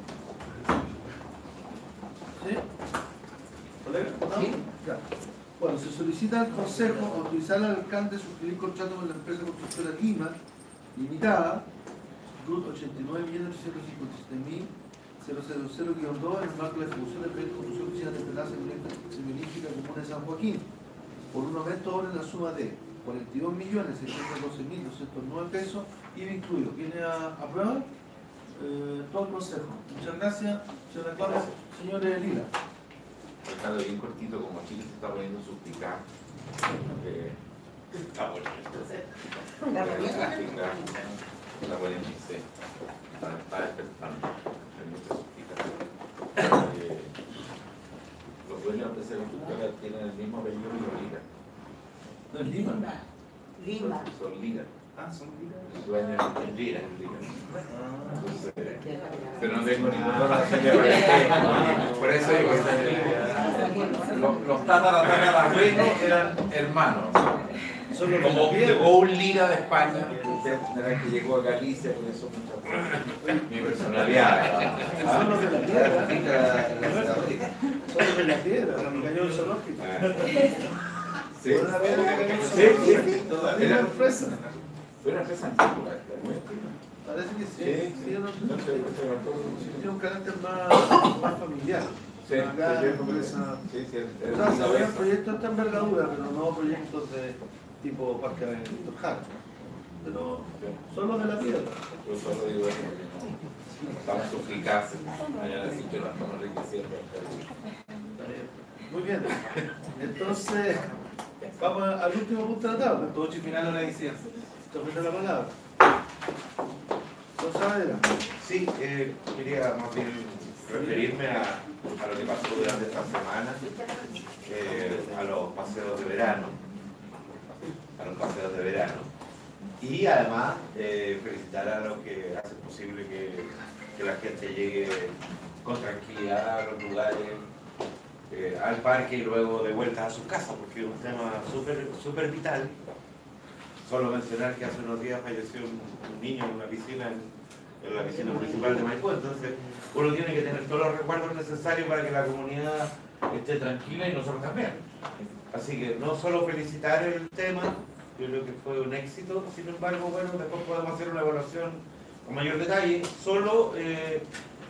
¿Sí? ¿Colega? ¿Votamos? Sí. Ya. Bueno, se solicita al Consejo autorizar al alcalde a suscribir contrato con la empresa constructora Lima Limitada, RUT 89.857.000 000-2 en el marco de la ejecución del proyecto de construcción de oficina temperada semionística comuna de San Joaquín, por un aumento ahora en la suma de 42.612.209 pesos, IVA incluido. ¿Viene a prueba? Todo el Consejo. Muchas gracias, señora Claudia. Señor Lila. Alcalde, bien cortito, como Chile se está poniendo suspicaz. Está bueno. La buena dice. Está despertando. Los dueños de la empresa de constructora tienen el mismo apellido que los Liga. ¿No es Lima? Lima. Son Liga. Ah, son Lima. El dueño es Liga. Entonces, pero no tengo ninguna relación de por eso digo, los tatarabuelos eran hermanos. Son los de Como la piedra. llegó un lira de España, usted tendrá que llegó a Galicia, por eso mi personalidad. Son los de la piedra. Piedra. Son los de la piedra, la cayó el zoológico. Sí, Fue una piedra que cayó el sí, zoológico. Todavía Era- era sorpresa. fue una empresa antigua, muy antigua. Parece que sí. Sí, Sí, no, no sé, pues, se levantó como si- tiene un carácter más familiar. Sí, Acá, sí, empresa. sí, sí, O sea, se habían proyectos de esta envergadura, pero no proyectos de tipo Parque de Víctor Jara. Pero son los de la piedra. Yo solo digo eso porque no estamos suplicados. Mañana sí que nos estamos enriqueciendo. Está bien. Muy bien. Entonces, vamos al último punto de la tabla. Todo y final de la disidencia. Te ofrece la palabra. Don Saavedra. Sí, quería más bien referirme a lo que pasó durante esta semana, a los paseos de verano, y además felicitar a los que hacen posible que la gente llegue con tranquilidad a los lugares, al parque y luego de vuelta a sus casas, porque es un tema súper vital. Solo mencionar que hace unos días falleció un niño en una piscina en la piscina municipal de Maipú, entonces uno tiene que tener todos los recuerdos necesarios para que la comunidad esté tranquila y nosotros también. Así que no solo felicitar el tema, yo creo que fue un éxito, sin embargo, bueno, después podemos hacer una evaluación con mayor detalle, solo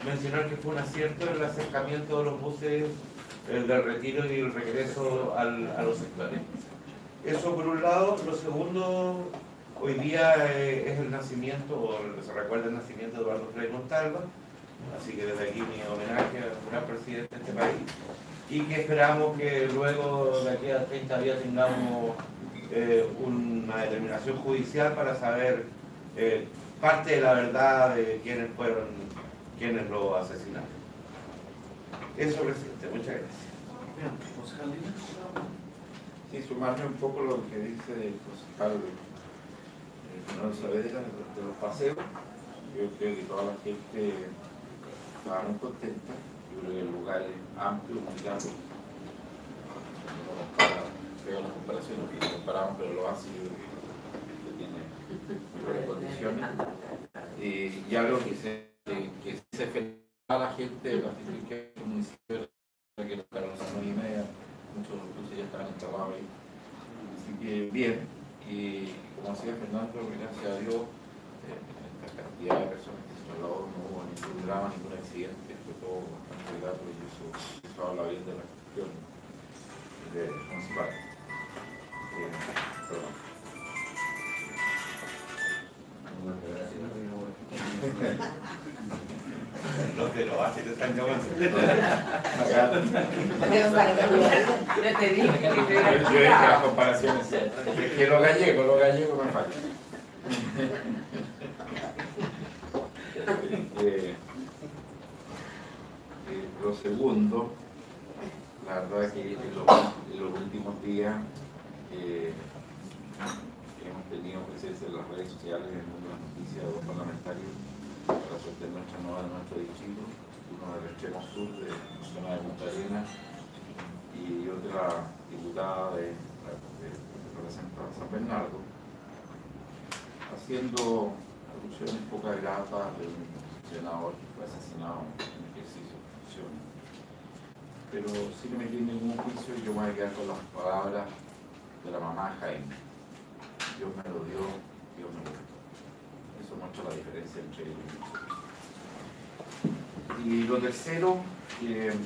mencionar que fue un acierto el acercamiento de los buses del retiro y el regreso a los sectores. Eso por un lado. Lo segundo, hoy día es el nacimiento, o se recuerda el nacimiento de Eduardo Frei Montalva, así que desde aquí mi homenaje al gran presidente de este país, y que esperamos que luego de aquí a 30 días tengamos una determinación judicial para saber parte de la verdad de quiénes fueron quienes lo asesinaron. Eso, presidente, muchas gracias. Bien, concejal Lina. Sí, sumarme un poco lo que dice el concejal Manuel Saavedra de los paseos. Yo creo que toda la gente estaba muy contenta. Yo creo que el lugar es amplio, muy grande. No veo las comparaciones que comparamos, pero lo hace, yo creo que tiene mejores condiciones. Y algo que se felicita a la gente de la municipio, que para las 9:30 muchos de los buses ya estaban enterrados ahí. Así que bien, y como decía Fernando, gracias a Dios, esta cantidad de personas que se trasladó no hubo ningún drama, ningún accidente, fue todo bastante grato y eso habla bien de la gestión municipal. Perdón. Los de los ácidos están llamando. Yo te dije que te Yo dije las comparaciones, que lo gallego me falta. Lo segundo, la verdad es que en los últimos días hemos tenido presencia en las redes sociales, en las noticias de los parlamentarios, para sortear nuestra nueva de nuestro distrito, uno del extremo sur de la zona de Punta Arenas y otra diputada que representa a San Bernardo, haciendo alusiones poco gratas de un senador que fue asesinado en ejercicio de funciones. Pero si no me tiene ningún juicio, yo me voy a quedar con las palabras de la mamá Jaime. Dios me lo dio, Dios me lo dio. Eso muestra la diferencia entre ellos y nosotros. Y lo tercero, en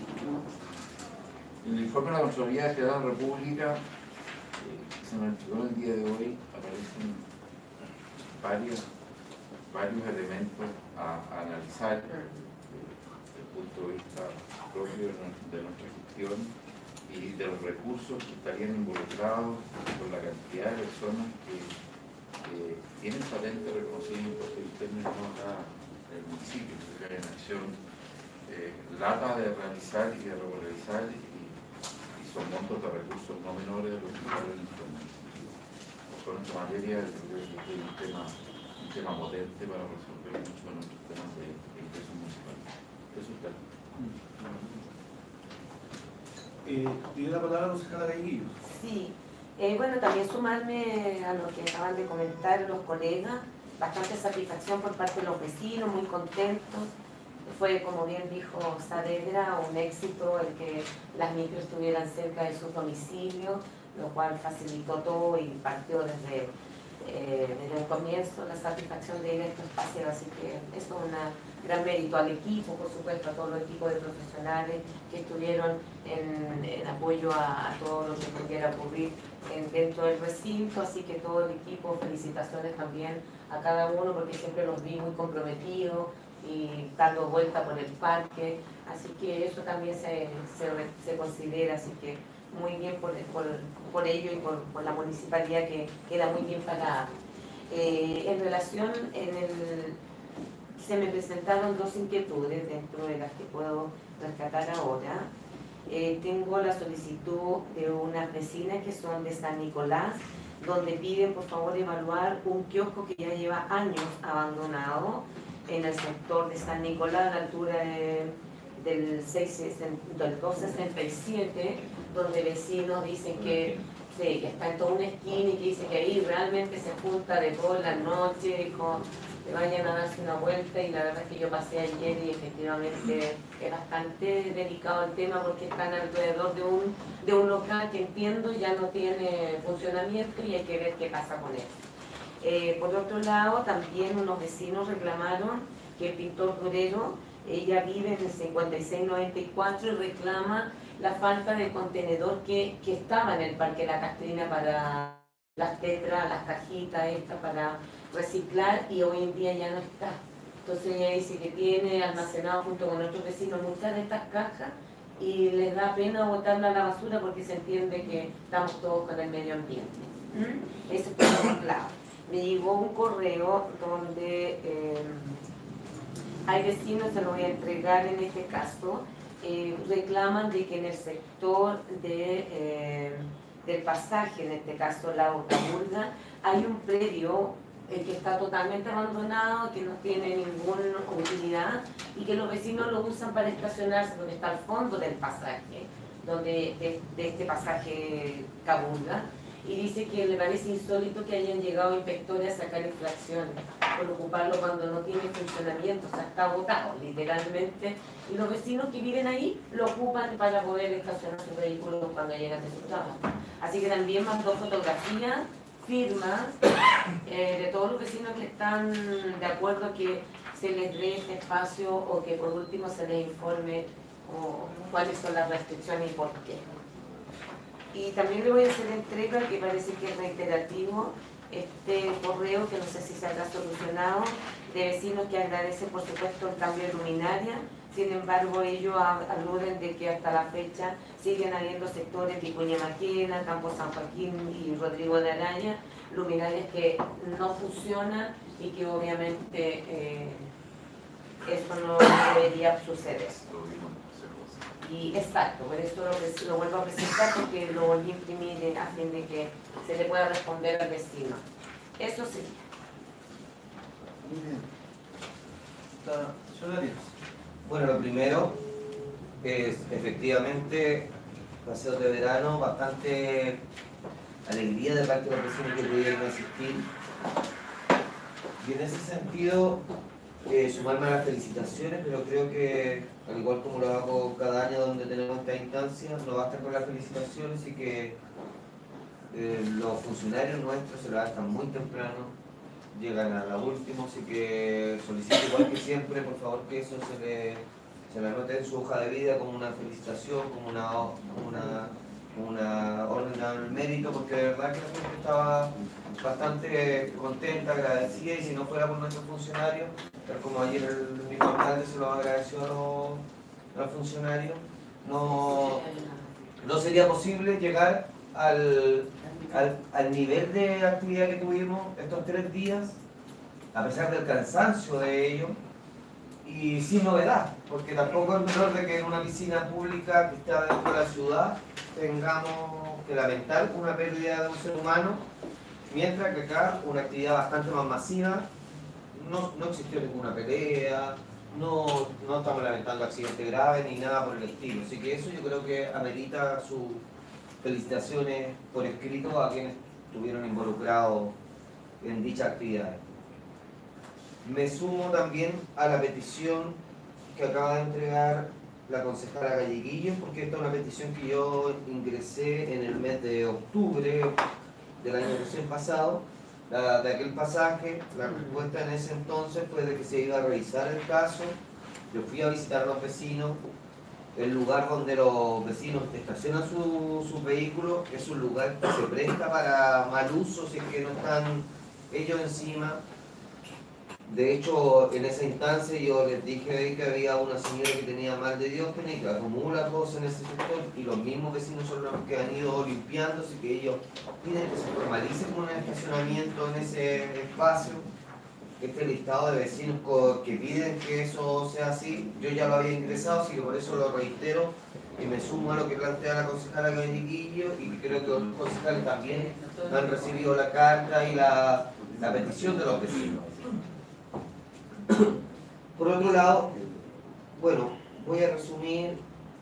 el informe de la Contraloría General de la República, que se nos entregó el día de hoy, aparecen varios elementos a analizar desde el punto de vista propio de nuestra gestión y de los recursos que estarían involucrados con la cantidad de personas que tienen talento reconocido en los términos acá del municipio, que hay en acción lata de realizar y de regularizar y son montos de recursos no menores de los que valen en nuestro municipio. Con esta materia creo que es un tema potente para resolver muchos de nuestros temas de ingresos municipales. Eso está. Tiene la palabra la concejala Galleguillo. Sí, Bueno, también sumarme a lo que acaban de comentar los colegas, bastante satisfacción por parte de los vecinos, muy contentos. Fue, como bien dijo Saavedra, un éxito el que las micros estuvieran cerca de sus domicilios, lo cual facilitó todo y partió desde el comienzo la satisfacción de ir a estos espacios, así que eso es un gran mérito al equipo, por supuesto, a todos los equipos de profesionales que estuvieron en apoyo a todo lo que pudiera ocurrir dentro del recinto, así que todo el equipo, felicitaciones también a cada uno, porque siempre los vi muy comprometidos y dando vuelta por el parque, así que eso también se considera, así que muy bien por ello y por la municipalidad que queda muy bien pagada. En relación, se me presentaron dos inquietudes dentro de las que puedo rescatar ahora. Tengo la solicitud de unas vecinas que son de San Nicolás, donde piden por favor evaluar un kiosco que ya lleva años abandonado en el sector de San Nicolás, a la altura del 267, donde vecinos dicen que está en toda una esquina y que dicen que ahí realmente se junta de todas las noches, que vayan a darse una vuelta, y la verdad es que yo pasé ayer y efectivamente es bastante delicado el tema porque están alrededor de un local que entiendo ya no tiene funcionamiento y hay que ver qué pasa con él. Por otro lado, también unos vecinos reclamaron que el pintor Durero, ella vive en el 5694 y reclama la falta de contenedor que estaba en el Parque La Castrina para las tetras, las cajitas estas para reciclar, y hoy en día ya no está. Entonces ella dice que tiene almacenado junto con otros vecinos muchas de estas cajas y les da pena botarla a la basura porque se entiende que estamos todos con el medio ambiente. Eso es por un lado. Me llegó un correo donde hay vecinos, se lo voy a entregar en este caso, reclaman de que en el sector del pasaje, en este caso la Otaburga, hay un predio que está totalmente abandonado, que no tiene ninguna utilidad y que los vecinos lo usan para estacionarse, porque está al fondo del pasaje, de este pasaje Caburga, y dice que le parece insólito que hayan llegado inspectores a sacar infracciones por ocuparlo cuando no tiene funcionamiento, o sea, está botado literalmente, y los vecinos que viven ahí lo ocupan para poder estacionar sus vehículos cuando llegan de su trabajo. Así que también mandó fotografías, firmas de todos los vecinos que están de acuerdo que se les dé este espacio o que por último se les informe cuáles son las restricciones y por qué. Y también le voy a hacer entrega, que parece que es reiterativo, este correo que no sé si se habrá solucionado, de vecinos que agradecen por supuesto el cambio de luminaria. Sin embargo, ellos aluden de que hasta la fecha siguen habiendo sectores de Vicuña Maquena, Campo San Joaquín y Rodrigo de Araya, luminarias que no funcionan y que obviamente eso no debería suceder. Y exacto, por eso lo vuelvo a presentar, porque lo volví a imprimir a fin de que se le pueda responder al vecino. Eso sí. Muy bien. Señor Arias. Bueno, lo primero es efectivamente paseos de verano, bastante alegría de parte de los vecinos que pudieron asistir. Y en ese sentido, sumarme a las felicitaciones, pero creo que, al igual como lo hago cada año donde tenemos esta instancia, no basta con las felicitaciones y que los funcionarios nuestros se levantan muy temprano, llegan a la última, así que solicito igual que siempre, por favor, que eso se le anote en su hoja de vida como una felicitación, como una orden al mérito, porque de verdad que la gente estaba bastante contenta, agradecida, y si no fuera por nuestros funcionarios, tal como ayer el mismo alcalde se lo agradeció a los funcionarios, no sería posible llegar al nivel de actividad que tuvimos estos 3 días, a pesar del cansancio de ellos, y sin novedad, porque tampoco es menor de que en una piscina pública que está dentro de la ciudad tengamos que lamentar una pérdida de un ser humano, mientras que acá una actividad bastante más masiva, no existió ninguna pelea, no estamos lamentando accidentes graves ni nada por el estilo, así que eso yo creo que amerita felicitaciones por escrito a quienes estuvieron involucrados en dicha actividad. Me sumo también a la petición que acaba de entregar la concejala Galleguillo, porque esta es una petición que yo ingresé en el mes de octubre del año recién pasado, de aquel pasaje. La respuesta en ese entonces fue de que se iba a revisar el caso. Yo fui a visitar a los vecinos. El lugar donde los vecinos estacionan sus vehículos es un lugar que se presta para mal uso si es que no están ellos encima. De hecho, en esa instancia yo les dije ahí que había una señora que tenía mal de Diógenes, que acumula cosas en ese sector, y los mismos vecinos son los que han ido limpiando, así que ellos piden que se formalice como un estacionamiento en ese espacio. Este listado de vecinos que piden que eso sea así, yo ya lo había ingresado, así que por eso lo reitero y me sumo a lo que plantea la concejala Galleguillo, y que creo que los concejales también han recibido la carta y la petición de los vecinos. Por otro lado, bueno, voy a resumir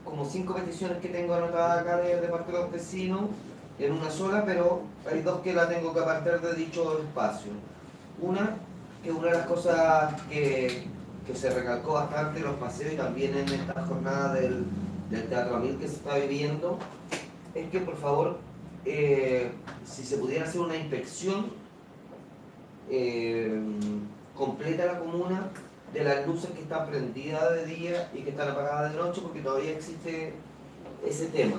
como 5 peticiones que tengo anotadas acá de parte de los vecinos en una sola, pero hay 2 que la tengo que apartar de dicho espacio. Una, que una de las cosas que se recalcó bastante en los paseos y también en esta jornada del Teatro Amil que se está viviendo, es que por favor, si se pudiera hacer una inspección completa a la comuna de las luces que están prendidas de día y que están apagadas de noche, porque todavía existe ese tema.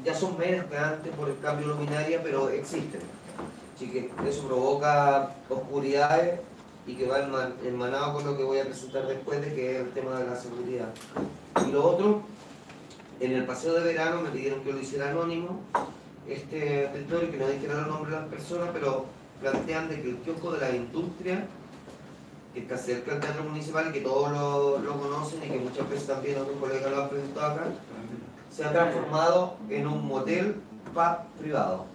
Ya son menos que antes por el cambio de luminaria, pero existen. Así que eso provoca oscuridades y que va hermanado con lo que voy a presentar después, de que es el tema de la seguridad. Y lo otro, en el paseo de verano me pidieron que lo hiciera anónimo, que no dijera los nombres de las personas, pero plantean de que el kiosco de la industria, que está cerca del Teatro Municipal y que todos lo conocen y que muchas veces también otros colegas lo han presentado acá, se ha transformado en un motel pub privado,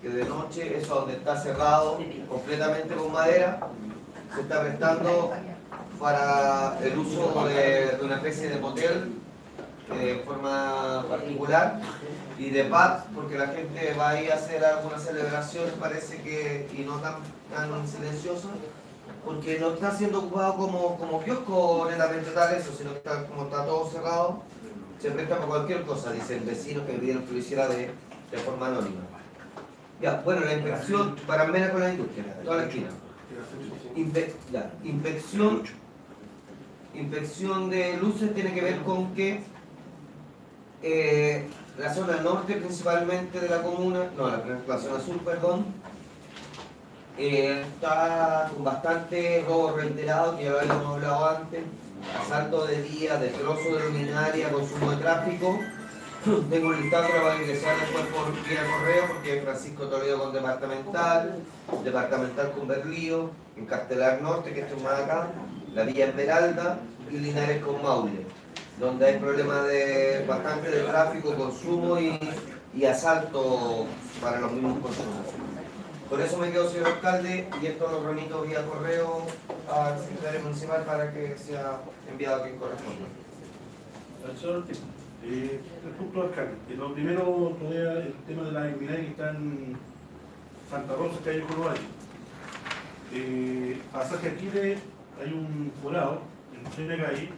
que de noche, eso donde está cerrado completamente con madera, se está prestando para el uso de una especie de motel de forma particular, y de pub porque la gente va a ir a hacer algunas celebraciones, parece que, y no tan silenciosas, porque no está siendo ocupado como kiosco netamente tal eso, sino que está, como está todo cerrado, se presta para cualquier cosa, dicen vecinos que me pidieron que lo hiciera de forma anónima. Ya, bueno, la inspección para Mena con la industria, toda la esquina. Inspección de luces tiene que ver con que la zona norte principalmente de la comuna, la zona sur, perdón, está con bastante robo reiterado, que ya lo habíamos hablado antes, asalto de día, destrozo de luminaria, consumo de tráfico. Tengo un listado que lo voy a ingresar después por vía correo, porque Francisco Toledo con departamental con Berlío, en Castelar Norte, que esto es más acá, la Villa Esmeralda y Linares con Maule, donde hay problemas bastante de tráfico, consumo y asalto para los mismos consumos. Por eso me quedo, señor alcalde, y esto lo remito vía correo al secretario municipal para que sea enviado a quien corresponde. El punto alcalde. Lo primero, todavía el tema de la luminaria que está en Santa Rosa, calle Colovalle. Pasaje Aquiles, hay un volado en plena calle.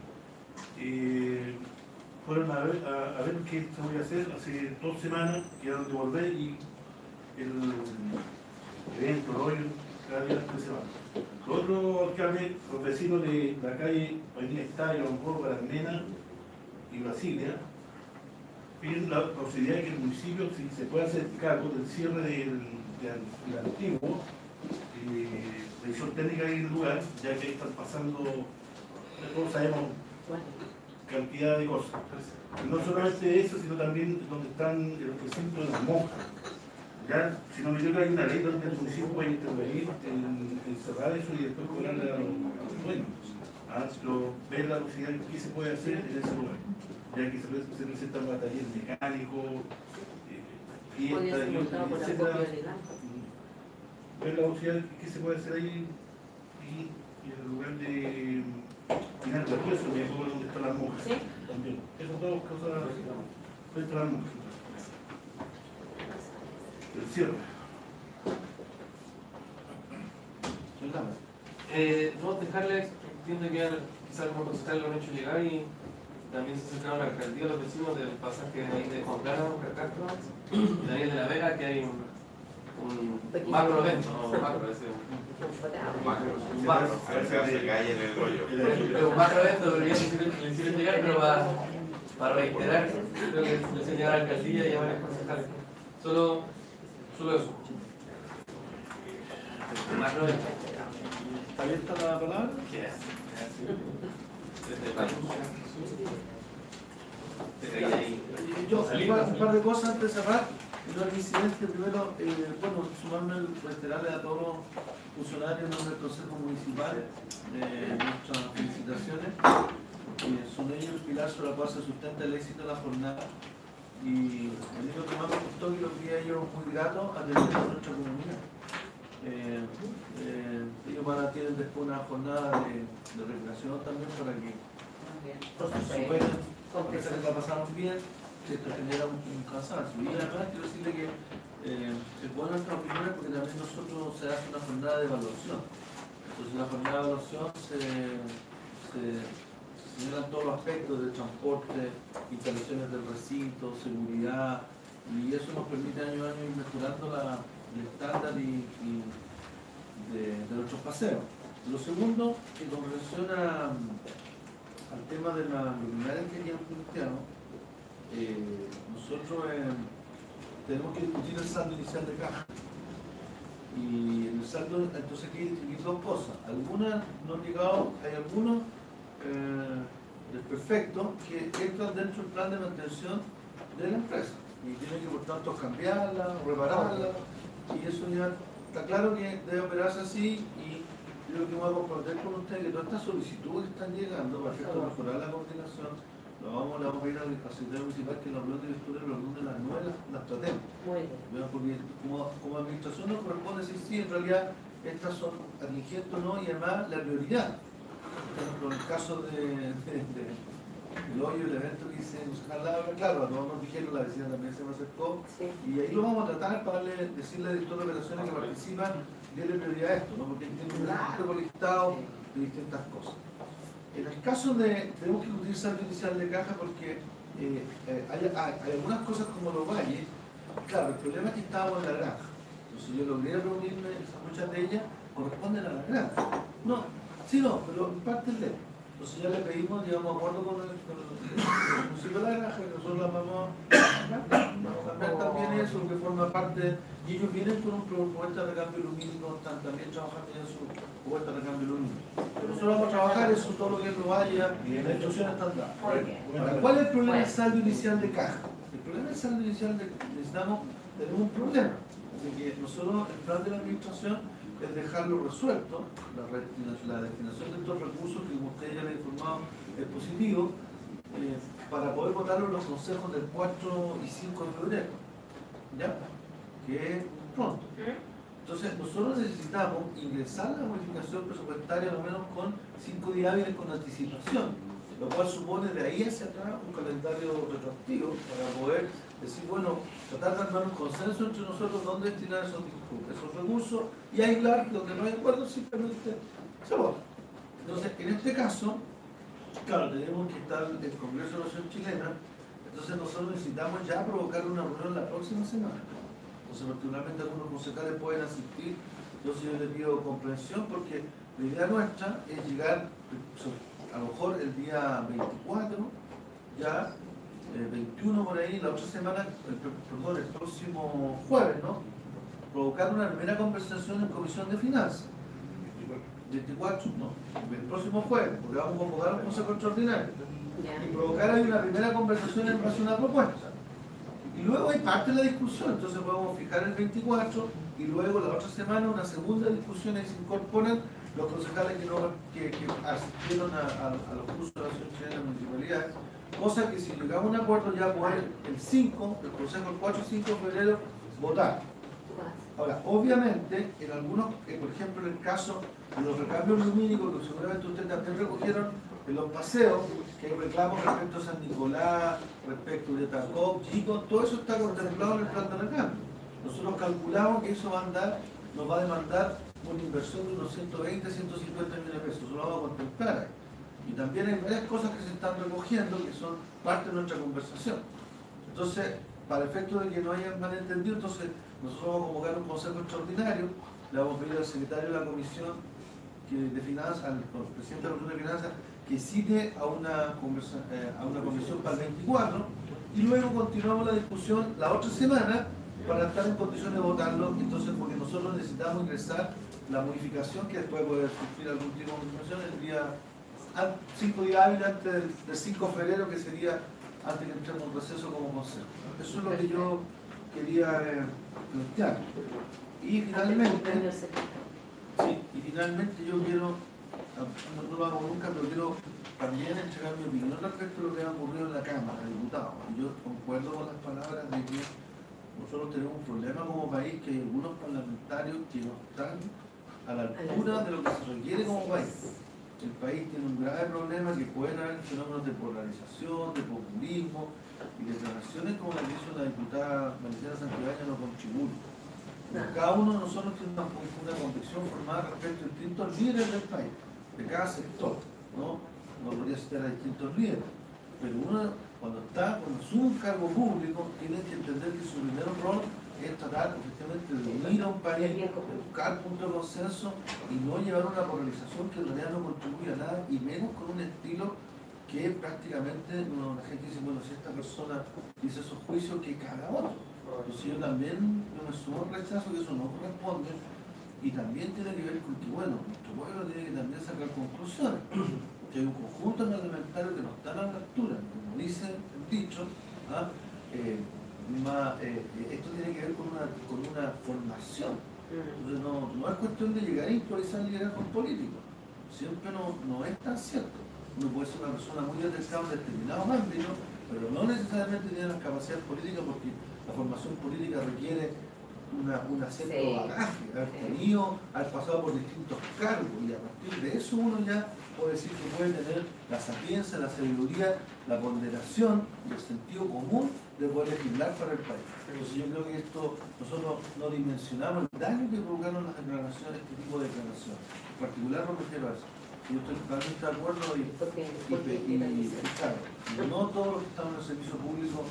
Fueron a ver qué se voy a hacer. Hace 2 semanas quedaron de volver y el evento, el hoyo, cada día 3 semanas. Lo otro, alcalde, los vecinos de la calle Avenida Estadio, Hamburgo, Armena y Brasilia, piden la posibilidad de que el municipio, si se puede hacer cargo del cierre del antiguo, revisión técnica en el lugar, ya que están pasando, todos sabemos, cantidad de cosas. No solamente eso, sino también donde están los recintos de las monjas. Ya, si no me equivoco, hay una ley donde el municipio puede intervenir en cerrar eso y después cobrarle a los dueños. Ver la posibilidad de qué se puede hacer en ese lugar, ya que se presentan talleres mecánicos, fiestas, etcétera. Ver la posibilidad de qué se puede hacer ahí y en el lugar de final de eso, donde están las monjas. ¿Sí? También. Esas 2 cosas frente a las monjas. el cierre. No, dejarles, entiendo que quizás como concejales lo han hecho llegar y también se acercaron a la alcaldía los vecinos del pasaje ahí de Juan Plano, Castro, y Daniel de la Vega, que hay un macro evento, no macro, es un macro. A ver si hace calle en el rollo. Es un macro evento, pero ya le hicieron llegar, pero para reiterar, creo que le hicieron llegar a la alcaldía y a varios concejales. Solo eso. Macro evento. ¿Está abierta la palabra? Yo, un par de cosas antes de cerrar. No hay incidencia. Primero, bueno, sumarme, reiterarle a todos los funcionarios del Consejo Municipal nuestras felicitaciones. Son ellos el pilar sobre el cual se sustenta el éxito de la jornada. Y el único que más me gustó que los vi a ellos muy gratos atendiendo a nuestra comunidad. Ellos tienen después una jornada de recreación también para que superen, parece que la pasaron bien, que esto genera un cansancio. Y además quiero decirle que es bueno nuestra opinión porque también nosotros se hace una jornada de evaluación. Entonces en la jornada de evaluación se señalan todos los aspectos del transporte, instalaciones del recinto, seguridad, y eso nos permite año a año ir mejorando el estándar de nuestros paseos. Lo segundo, que con relación al tema de la luminaria que hay en Cristiano, nosotros tenemos que discutir el saldo inicial de caja. Y en el saldo, entonces hay que distinguir dos cosas. Algunas no han llegado, hay algunos desperfectos que entran dentro del plan de mantención de la empresa. Y tienen que, por tanto, cambiarla, repararla. Y eso ya está claro que debe operarse así. Y yo lo que voy a compartir con ustedes que todas estas solicitudes que están llegando para mejorar la coordinación, le vamos a ir al secretario municipal que en la reunión de lectura los lunes a las 9 las tratemos. Porque como administración nos corresponde decir sí, en realidad estas son atingentes o no, y además la prioridad. Con el caso del hoyo, el evento que hice en Jalabra, claro, a todos nos dijeron, la vecina también se me acercó, y ahí lo vamos a tratar para decirle al director de operaciones que participan, darle prioridad a esto, ¿no? Porque tiene un grupo listado de distintas cosas. En el caso tenemos que utilizar el inicial de caja porque hay algunas cosas como los valles, claro, el problema es que estábamos en la granja, entonces yo logré reunirme, muchas de ellas corresponden a la granja. No, sí, no, pero en parte es ley. Entonces ya le pedimos, digamos, acuerdo con el municipio de la granja, que nosotros la vamos a cambiar también eso, que forma parte, y ellos vienen con un propuesta de recambio lumínico, están también trabajando en su propuesta de recambio lumínico. Pero nosotros vamos a trabajar eso, todo lo que no vaya, las instrucciones están dadas. Ahora, ¿cuál es el problema del saldo inicial de caja? El problema del saldo inicial tenemos un problema, de que nosotros, el plan de la administración, es dejarlo resuelto, la destinación de estos recursos que como ustedes ya les he informado es positivo, para poder votarlo en los consejos del 4 y 5 de febrero, ¿ya? Que es pronto. Entonces nosotros necesitamos ingresar la modificación presupuestaria al menos con 5 días hábiles con anticipación, lo cual supone de ahí hacia atrás un calendario retroactivo para poder decir, bueno, tratar de armar un consenso entre nosotros dónde destinar esos recursos y aislar donde no hay acuerdo, simplemente se vota. Entonces, en este caso, claro, tenemos que estar en el Congreso de la Nación Chilena, entonces nosotros necesitamos ya provocar una reunión la próxima semana. Entonces, particularmente algunos concejales pueden asistir, yo sí les pido comprensión porque la idea nuestra es llegar, a lo mejor el día 24, ya 21 por ahí, la otra semana, perdón, el próximo jueves, ¿no? Provocar una primera conversación en Comisión de Finanzas. 24, ¿no? El próximo jueves, porque vamos a convocar un consejo extraordinario. Y provocar ahí una primera conversación en base a una propuesta. Y luego hay parte de la discusión, entonces podemos fijar el 24 y luego la otra semana una segunda discusión y se incorporan los concejales que asistieron a los cursos de la Asociación Chilena de Municipalidades, cosa que si llegamos a un acuerdo ya poder el 5, el Consejo el 4 y 5 de febrero, votar. Ahora, obviamente, en algunos, por ejemplo, en el caso de los recambios lumínicos, que seguramente ustedes también recogieron en los paseos, que hay reclamos respecto a San Nicolás, respecto de Tacop, Chico, todo eso está contemplado en el plan de recambio. nosotros calculamos que eso nos va a demandar una inversión de unos 120, 150 millones de pesos, eso lo vamos a contemplar ahí. Y también hay varias cosas que se están recogiendo que son parte de nuestra conversación. Entonces, para el efecto de que no hayan malentendido, entonces nosotros vamos a convocar un consejo extraordinario, le vamos a pedir al secretario de la Comisión de Finanzas, al presidente de la Comisión de Finanzas, que cite a una comisión para el 24, y luego continuamos la discusión la otra semana para estar en condiciones de votarlo, entonces porque nosotros necesitamos ingresar la modificación que después puede sufrir algún tipo de modificación el día 5 días hábiles antes del 5 de febrero, que sería antes que entremos en receso como consejo. Eso es lo que yo quería plantear. Y finalmente yo quiero, no lo hago nunca, pero quiero también entregar mi opinión respecto a lo que ha ocurrido en la Cámara de Diputados. Yo concuerdo con las palabras de que nosotros tenemos un problema como país, que hay algunos parlamentarios que no están a la altura de lo que se requiere como país. El país tiene un grave problema, que pueden haber fenómenos de polarización, de populismo y declaraciones como la que hizo la diputada Maricela Santibáñez no contribuye. Cada uno de nosotros tiene una convicción formada respecto a distintos líderes del país, de cada sector, ¿no? No podría citar a distintos líderes, pero uno cuando asume un cargo público tiene que entender que su primer rol es tratar efectivamente de unir a un país, de buscar puntos de consenso y no llevar una polarización que en realidad no contribuye a nada, y menos con un estilo que prácticamente la gente dice, bueno, si esta persona dice esos juicios, que caga otro. Entonces yo también me sumo al rechazo, que eso no corresponde, y también tiene que ver con que, bueno, nuestro pueblo tiene que también sacar conclusiones, que hay un conjunto de parlamentarios que no están a la altura, como dice el dicho, esto tiene que ver con una formación. Entonces no es cuestión de llegar a improvisar liderazgos políticos, siempre no es tan cierto. Uno puede ser una persona muy detectada en determinados ámbitos, pero no necesariamente tiene las capacidades políticas, porque la formación política requiere un cierto bagaje, haber tenido, haber pasado por distintos cargos, y a partir de eso uno ya puede decir que puede tener la sapiencia, la sabiduría, la ponderación y el sentido común de poder legislar para el país. Entonces yo creo que nosotros no dimensionamos el daño que provocaron las declaraciones, este tipo de declaraciones. En particular me refiero a eso. Yo estoy totalmente de acuerdo y claro, no todos los que estamos en el servicio público,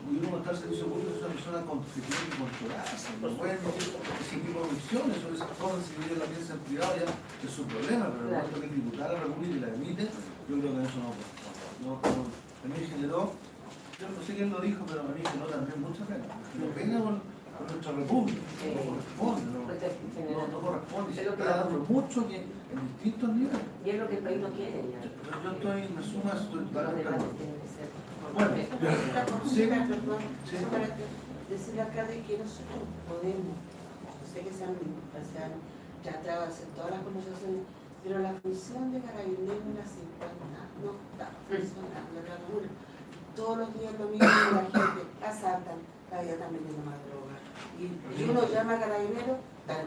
y uno está en el servicio público es una persona que tiene que controlarse, no pueden ese tipo de misiones o esas cosas, si vive la piensa en privado ya es su problema, pero el momento que el diputado de la República y la emite, yo creo que eso no a mí me generó, yo no sé quién lo dijo, pero a mí me generó también mucha pena, me pena por nuestra República, no corresponde, se está dando mucho que en distintos niveles. Y es lo que el país no quiere. Yo me sumo a esto, Bueno, para decir acá de que nosotros podemos, sé que se han tratado de hacer todas las conversaciones, pero la función de Carabineros en la 50 no está funcionando, la locura. Todos los días lo mismo, la gente asaltan, todavía están vendiendo más droga. Y uno llama a Carabineros, está en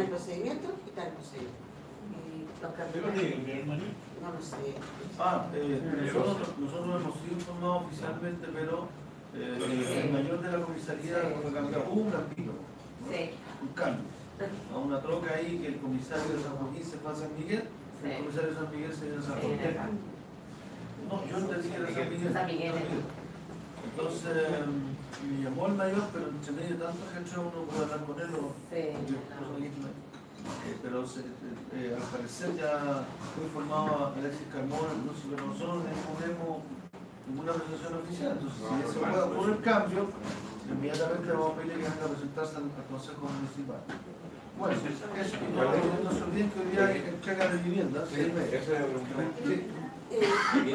el procedimiento y está en el procedimiento. No lo sé. Nosotros hemos sido informados oficialmente, pero el mayor de la comisaría hubo un cambio, un cambio. A una troca ahí que el comisario de San Joaquín se fue a San Miguel, el comisario de San Miguel se viene a San Joaquín. No, yo entendí que era San Miguel. Entonces me llamó el mayor, pero entre medio de tanto gente uno puede hablar con él pero al parecer ya fue informado Alexis Carmona, pero nosotros no disponemos ninguna presentación oficial, entonces si se puede ocurrir el cambio, inmediatamente vamos a pedirle que venga a presentarse al Consejo Municipal. Bueno, eso, y no se olviden que hoy día hay entrega de viviendas. Viene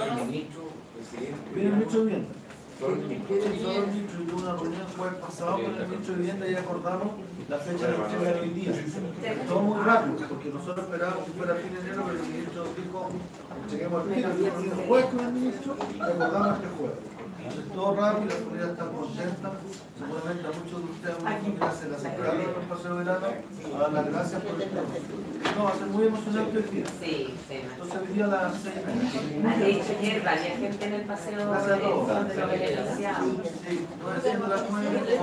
el ministro, presidente. Viene el ministro de Vivienda. Solo el ministro, y tuve una reunión el jueves pasado con el ministro de Vivienda y acordamos la fecha de entrega de hoy día. Todo muy rápido, porque nosotros esperábamos que fuera fin de enero, pero el ministro dijo, lleguemos al fin, el jueves con el ministro y acordamos este jueves. Entonces todo rápido, la comunidad está contenta, seguramente a muchos de ustedes gracias a la central de los paseos de verano, a dar las gracias por el trabajo. No, va a ser muy emocionante el día. Entonces hoy día a las 6:30. De hecho, ayer varias gente en el paseo de los beneficiados. Sí, no haciendo las 9,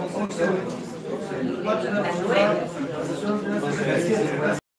El 4 de la sesión ordinaria.